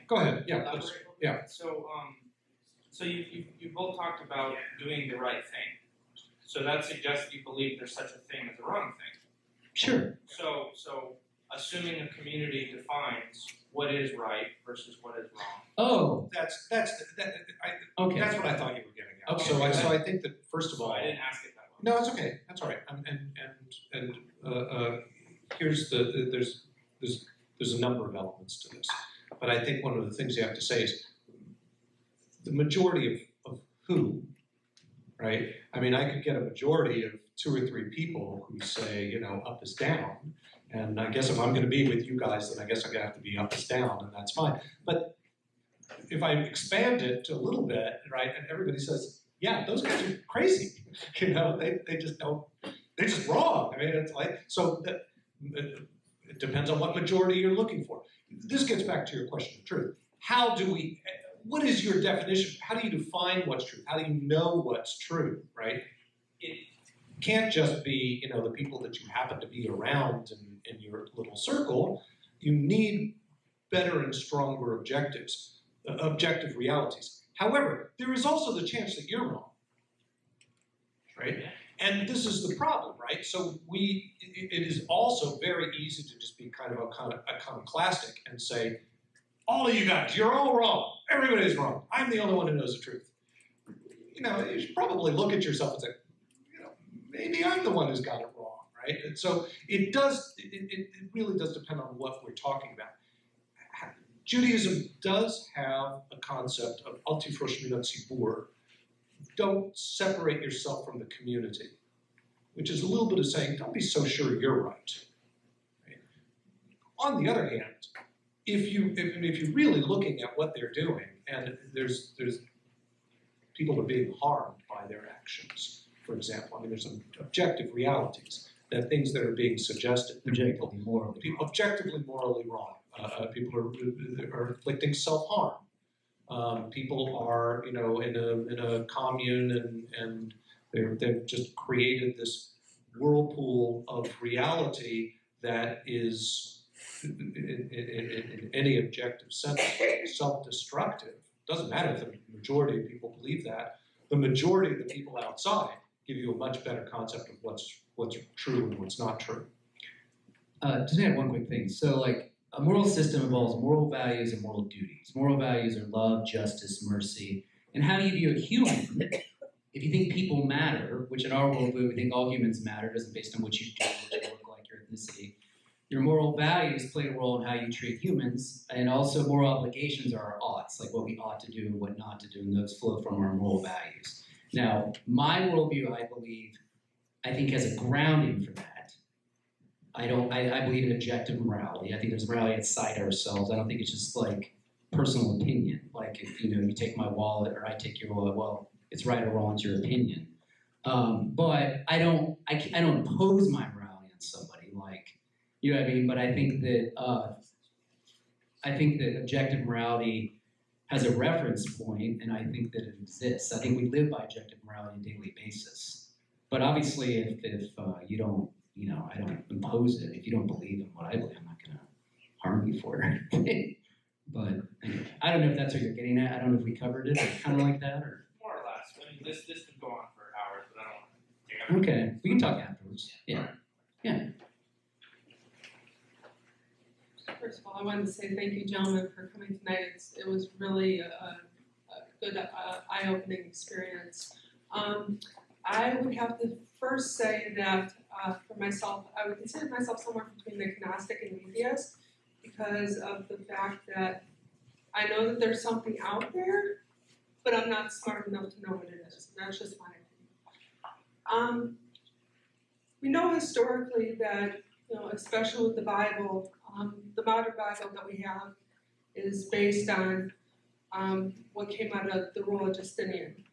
go ahead. Yeah. Yeah. So you both talked about doing the right thing. So that suggests you believe there's such a thing as a wrong thing. Sure. So assuming a community defines what is right versus what is wrong. Oh, That's okay. That's what I thought you were getting at. Okay. So I think that first of all, I didn't ask it that way. no, it's okay. That's all right. Here's there's a number of elements to this, but I think one of the things you have to say is the majority of who, right? I could get a majority of 2 or 3 people who say, up is down, and I guess if I'm going to be with you guys, then I guess I'm going to have to be up is down, and that's fine. But if I expand it to a little bit, right, and everybody says, yeah, those guys are crazy, they just don't, they're just wrong. It's like, so that it depends on what majority you're looking for. This gets back to your question of truth. What is your definition? How do you define what's true? How do you know what's true, right? It can't just be, the people that you happen to be around in your little circle. You need better and stronger objectives, objective realities. However, there is also the chance that you're wrong, right? And this is the problem, right? So it is also very easy to just be kind of iconoclastic and say, all of you guys, you're all wrong. Everybody's wrong. I'm the only one who knows the truth. You should probably look at yourself and say, maybe I'm the one who's got it wrong, right? And so it really does depend on what we're talking about. Judaism does have a concept of al-tifrosh min hatzibur. Don't separate yourself from the community, which is a little bit of saying, don't be so sure you're right. On the other hand, if you're really looking at what they're doing, and there's people are being harmed by their actions, for example. There's some objective realities, that things that are being suggested. Objectively morally wrong. People are inflicting self-harm. People are, in a commune and they've just created this whirlpool of reality that is, in any objective sense, self-destructive. Doesn't matter if the majority of people believe that. The majority of the people outside give you a much better concept of what's true and what's not true. Just add one quick thing. So, a moral system involves moral values and moral duties. Moral values are love, justice, mercy. And how do you view a human? If you think people matter, which in our world we think all humans matter, doesn't based on what you do, what you look like, your ethnicity. Your moral values play a role in how you treat humans, and also moral obligations are our oughts, like what we ought to do and what not to do, and those flow from our moral values. Now, my worldview, I think has a grounding for that. I believe in objective morality. I think there's morality outside ourselves. I don't think it's just personal opinion. If you take my wallet or I take your wallet, well, it's right or wrong, it's your opinion. But I don't impose my morality on somebody. You know what I mean? But I think that objective morality has a reference point, and I think that it exists. I think we live by objective morality on a daily basis. But obviously, if you don't, I don't impose it. If you don't believe in what I believe, I'm not going to harm you for it. But anyway, I don't know if that's what you're getting at. I don't know if we covered it, or kind of like that, or more or less. This could go on for hours, but I don't want to. Okay, we can talk afterwards. Yeah. First of all, I wanted to say thank you, gentlemen, for coming tonight. It was really a good, eye-opening experience. I would have to first say that for myself, I would consider myself somewhere between the agnostic and atheist because of the fact that I know that there's something out there, but I'm not smart enough to know what it is. And that's just my opinion. We know historically that, especially with the Bible, the modern Bible that we have is based on what came out of the rule of Justinian.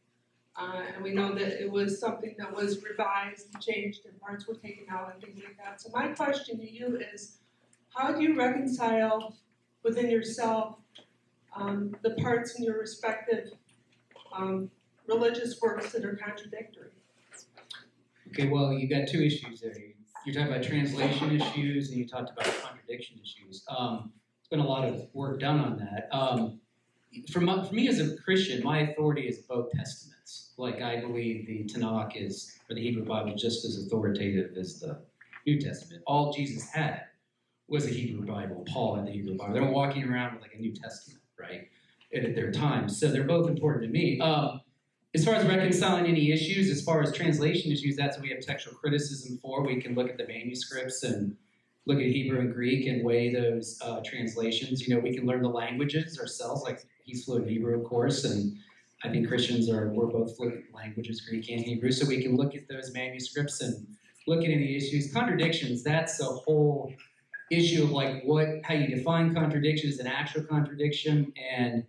And we know that it was something that was revised and changed and parts were taken out and things like that. So my question to you is, how do you reconcile within yourself the parts in your respective religious works that are contradictory? Okay, well, you got two issues there. You're talking about translation issues, and you talked about contradiction issues. There's been a lot of work done on that. For me as a Christian, my authority is both testaments. Like, I believe the Tanakh is, or the Hebrew Bible, just as authoritative as the New Testament. All Jesus had was a Hebrew Bible. Paul had the Hebrew Bible. They were walking around with like a New Testament, right, at their time. So they're both important to me. As far as reconciling any issues, as far as translation issues, that's what we have textual criticism for. We can look at the manuscripts and look at Hebrew and Greek and weigh those translations. We can learn the languages ourselves, like he's fluent in Hebrew, of course, and I think Christians we're both fluent in languages, Greek and Hebrew, so we can look at those manuscripts and look at any issues. Contradictions, that's a whole issue of how you define contradiction as an actual contradiction, and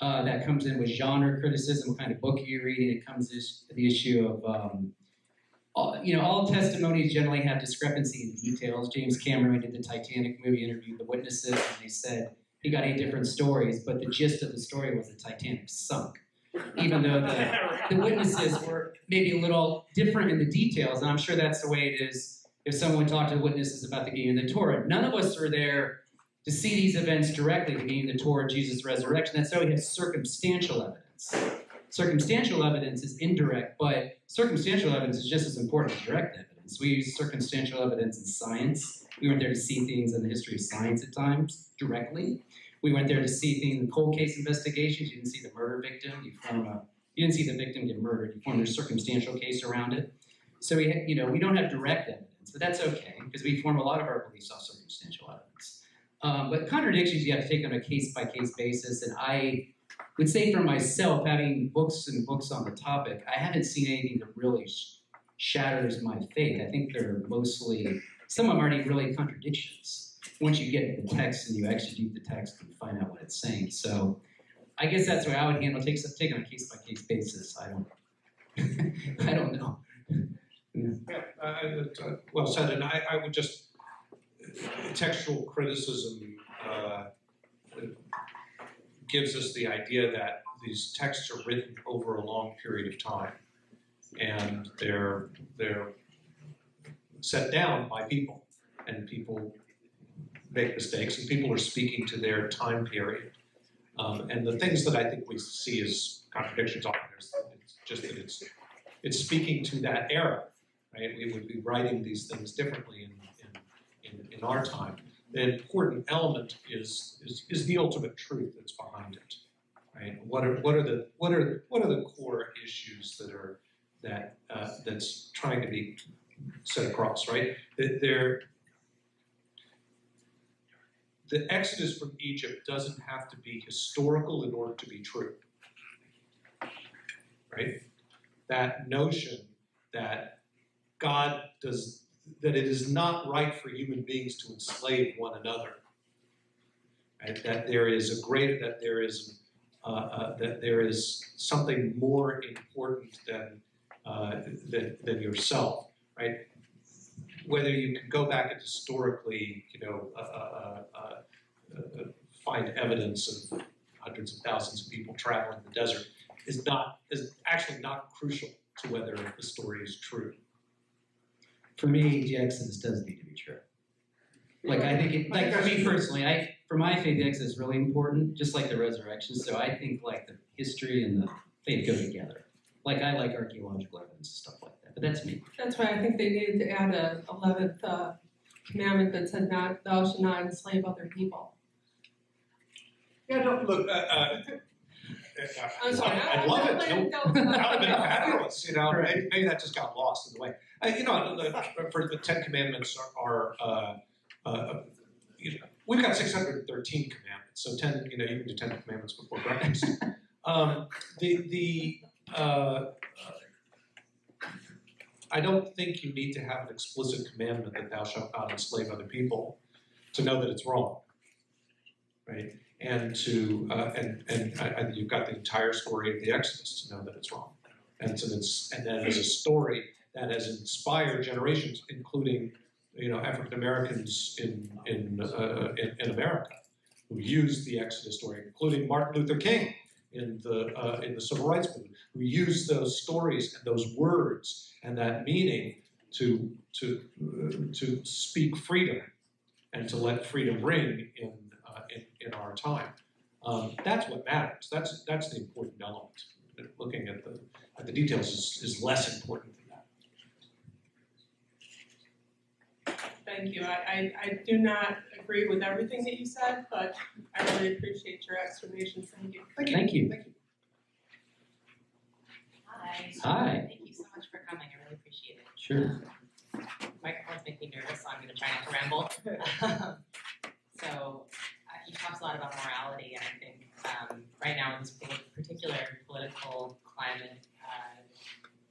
that comes in with genre criticism, what kind of book are you reading. It comes to the issue of, all testimonies generally have discrepancy in details. James Cameron did the Titanic movie, interviewed the witnesses, and they said he got 8 different stories, but the gist of the story was the Titanic sunk. Even though the witnesses were maybe a little different in the details, and I'm sure that's the way it is if someone talked to the witnesses about the giving of the Torah. None of us are there to see these events directly, the giving of the Torah, Jesus' resurrection. That's why we have circumstantial evidence. Circumstantial evidence is indirect, but circumstantial evidence is just as important as direct evidence. We use circumstantial evidence in science. We went there to see things in the history of science at times, directly. We went there to see things in cold case investigations. You didn't see the murder victim. You didn't see the victim get murdered. You formed a circumstantial case around it. So we don't have direct evidence, but that's okay, because we form a lot of our beliefs off circumstantial evidence. But contradictions you have to take on a case-by-case basis, and I would say for myself, having books and books on the topic, I haven't seen anything that really shatters my faith. I think they're mostly, some of them aren't even really contradictions. Once you get into the text and you exegete the text and find out what it's saying. So I guess that's the way I would handle it, take on a case-by-case basis. I don't know. Well said, and I would just, textual criticism gives us the idea that these texts are written over a long period of time, and they're set down by people, and people make mistakes, and people are speaking to their time period. And the things that I think we see as contradictions are, it's just that it's speaking to that era, right? We would be writing these things differently in our time. The important element is the ultimate truth that's behind it, right? What are the core issues that's trying to be set across, right? The Exodus from Egypt doesn't have to be historical in order to be true, right? That notion that that it is not right for human beings to enslave one another, right? That there is something more important than yourself, right? Whether you can go back and historically, find evidence of hundreds of thousands of people traveling the desert is actually not crucial to whether the story is true. For me, the Exodus does need to be true. I think for me personally, for my faith, the Exodus is really important, just like the resurrection. So I think the history and the faith go together. I like archaeological evidence and stuff like that, but that's me. That's why I think they needed to add a 11th commandment that said, "Thou shalt not enslave other people." Yeah, no, look, I'm sorry, I'd love it I'm too. playing That would have been fabulous, you know. Right. Maybe that just got lost in the way. You know, for the 10 Commandments you know, we've got 613 commandments, so 10. You know, you can do 10 commandments before breakfast. I don't think you need to have an explicit commandment that thou shalt not enslave other people to know that it's wrong, right? And to and you've got the entire story of the Exodus to know that it's wrong, and so and that is a story that has inspired generations, including African Americans in America, who used the Exodus story, including Martin Luther King in the Civil Rights Movement, who used those stories and those words and that meaning to speak freedom and to let freedom ring in our time. That's what matters. That's the important element. Looking at the details is less important than that. Thank you. I do not agree with everything that you said, but I really appreciate your explanations. Thank you. Thank you. Hi. Hi. Thank you so much for coming. I really appreciate it. Sure. Microphones make me nervous, so I'm going to try not to ramble. So you talked a lot about morality, and I think right now in this particular political climate,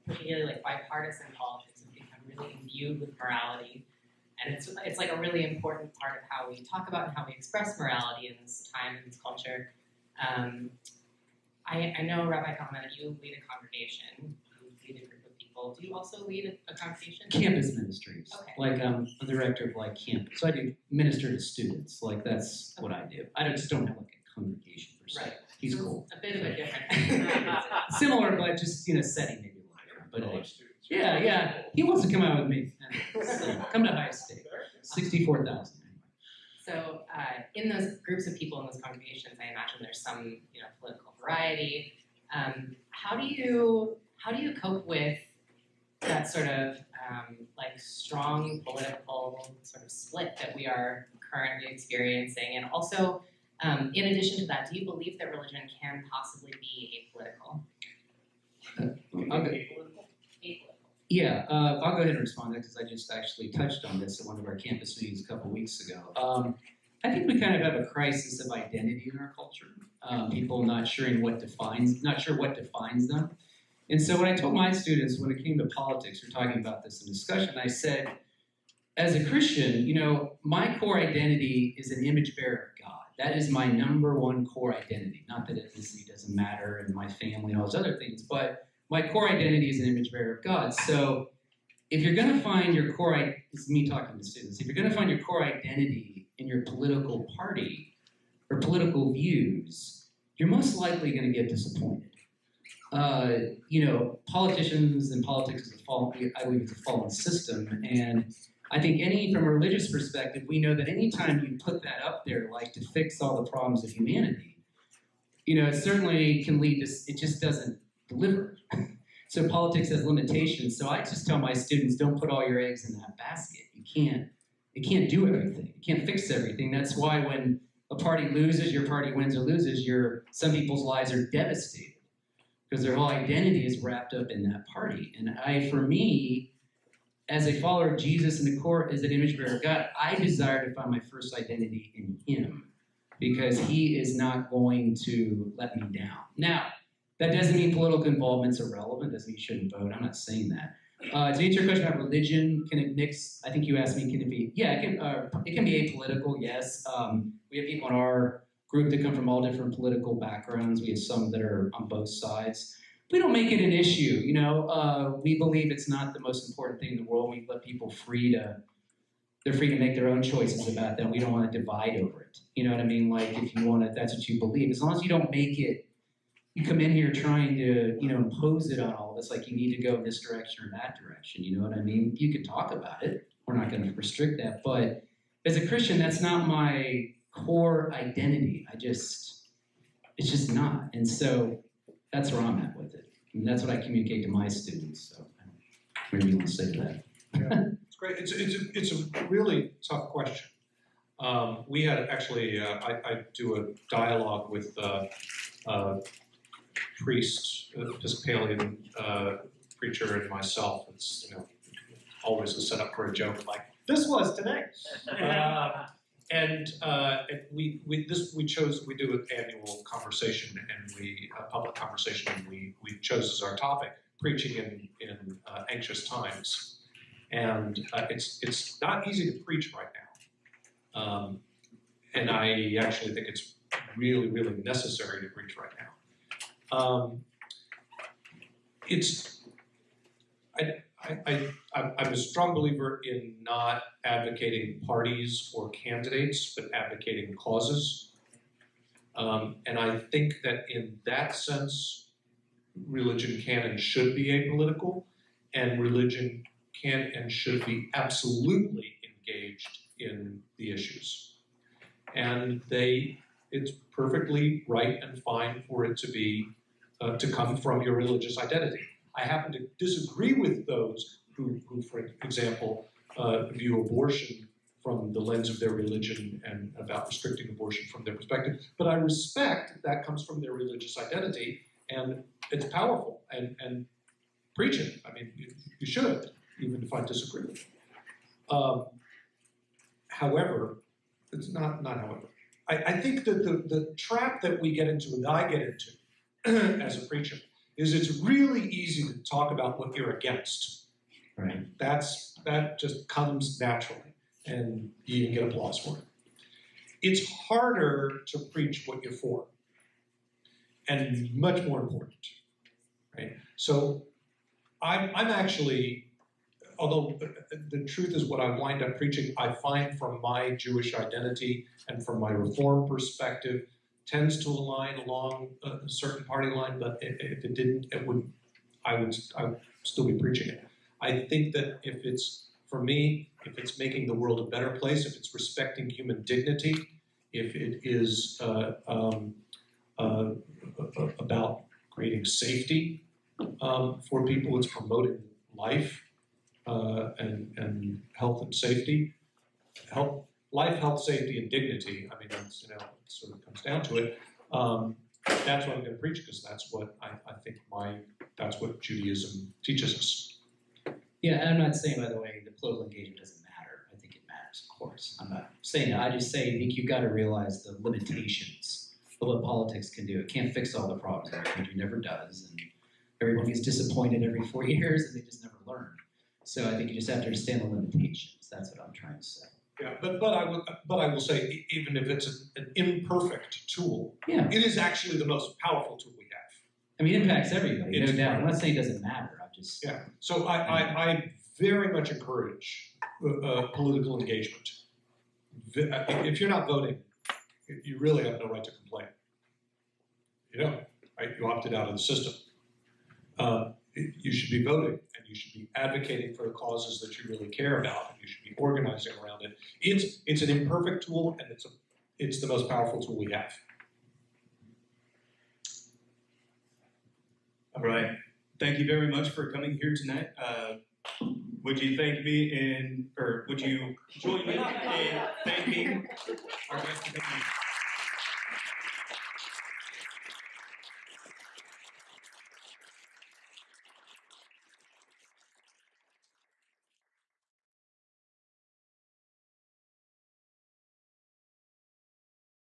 particularly like bipartisan politics, has become really imbued with morality. And it's like a really important part of how we talk about and how we express morality in this time and this culture. I know, Rabbi Cahana, that you lead a congregation, you lead a group of people. Do you also lead a congregation? Campus ministries. Okay. Like I'm the director of like campus. So I do minister to students. Like that's what I do. I just don't have like a congregation per se. Right. He's So cool. It's a bit of a different. Similar, but just setting maybe a little different. But yeah. He wants to come out with me. So, come to High State. 64,000. So in those groups of people in those congregations, I imagine there's some political variety. How do you cope with that sort of like strong political sort of split that we are currently experiencing? And also, in addition to that, do you believe that religion can possibly be apolitical? Yeah, I'll go ahead and respond to that because I just actually touched on this at one of our campus meetings a couple weeks ago. I think we kind of have a crisis of identity in our culture. People not sure what defines them. And so when I told my students when it came to politics, we're talking about this in discussion, I said, as a Christian, my core identity is an image bearer of God. That is my number one core identity. Not that ethnicity doesn't matter and my family and all those other things, but my core identity is an image bearer of God. So if you're going to find your core, this is me talking to students, if you're going to find your core identity in your political party or political views, you're most likely going to get disappointed. Politicians and politics is I believe it's a fallen system. And I think from a religious perspective, we know that anytime you put that up there, like to fix all the problems of humanity, it certainly can lead to, it just doesn't deliver. So politics has limitations. So I just tell my students, don't put all your eggs in that basket. It can't do everything. It can't fix everything. That's why when a party loses, your party wins or loses, some people's lives are devastated because their whole identity is wrapped up in that party. And for me, as a follower of Jesus and the core as an image bearer of God, I desire to find my first identity in Him because He is not going to let me down. Now, that doesn't mean political involvement's irrelevant. Doesn't mean you shouldn't vote. I'm not saying that. To answer your question about religion, can it mix? I think you asked me, can it be? Yeah, it can be apolitical, yes. We have people in our group that come from all different political backgrounds. We have some that are on both sides. We don't make it an issue, We believe it's not the most important thing in the world. We let people they're free to make their own choices about that. We don't want to divide over it. You know what I mean? Like if you want to, that's what you believe. As long as you don't make it, you come in here trying to, impose it on all of us, like you need to go in this direction or that direction, you know what I mean? You can talk about it. We're not going to restrict that. But as a Christian, that's not my core identity. It's just not. And so that's where I'm at with it. And that's what I communicate to my students. So whatever you want to say to that. Yeah, it's great. It's a really tough question. We had actually, I do a dialogue with priest, Episcopalian preacher, and myself, it's always a setup for a joke like this was today. And we do an annual conversation and a public conversation, and we chose as our topic preaching in anxious times. And it's not easy to preach right now. And I actually think it's really, really necessary to preach right now. I'm a strong believer in not advocating parties or candidates, but advocating causes. And I think that in that sense, religion can and should be apolitical, and religion can and should be absolutely engaged in the issues. And it's perfectly right and fine for it to be, to come from your religious identity. I happen to disagree with those who for example, view abortion from the lens of their religion and about restricting abortion from their perspective. But I respect that comes from their religious identity, and it's powerful. And preach it. I mean, you should, even if I disagree with it. However, it's not however. I think that the trap that we get into, and I get into as a preacher, is it's really easy to talk about what you're against. Right? That just comes naturally, and you can get applause for it. It's harder to preach what you're for, and much more important. Right? So I'm actually, although the truth is what I wind up preaching, I find from my Jewish identity and from my Reform perspective, tends to align along a certain party line, but if it didn't, I would still be preaching it. I think that if it's, for me, if it's making the world a better place, if it's respecting human dignity, if it is about creating safety for people, it's promoting life and health and safety, life, health, safety, and dignity. I mean, that's, it sort of comes down to it. That's what I'm going to preach, because that's what I think that's what Judaism teaches us. Yeah, and I'm not saying, by the way, that political engagement doesn't matter. I think it matters, of course. I'm not saying that. I just say I think you've got to realize the limitations of what politics can do. It can't fix all the problems in our country, never does. And everyone gets disappointed every 4 years, and they just never learn. So I think you just have to understand the limitations. That's what I'm trying to say. Yeah, but I will say, even if it's an imperfect tool, yeah, it is actually the most powerful tool we have. I mean, it impacts everybody, no doubt. I'm not saying it doesn't matter. I'm just So I very much encourage political engagement. If you're not voting, you really have no right to complain. You don't, right? You opted out of the system. You should be voting, and you should be advocating for the causes that you really care about, and you should be organizing around it. It's an imperfect tool, and it's the most powerful tool we have. All right. Thank you very much for coming here tonight. Would you thank me would you join me in thanking our guest?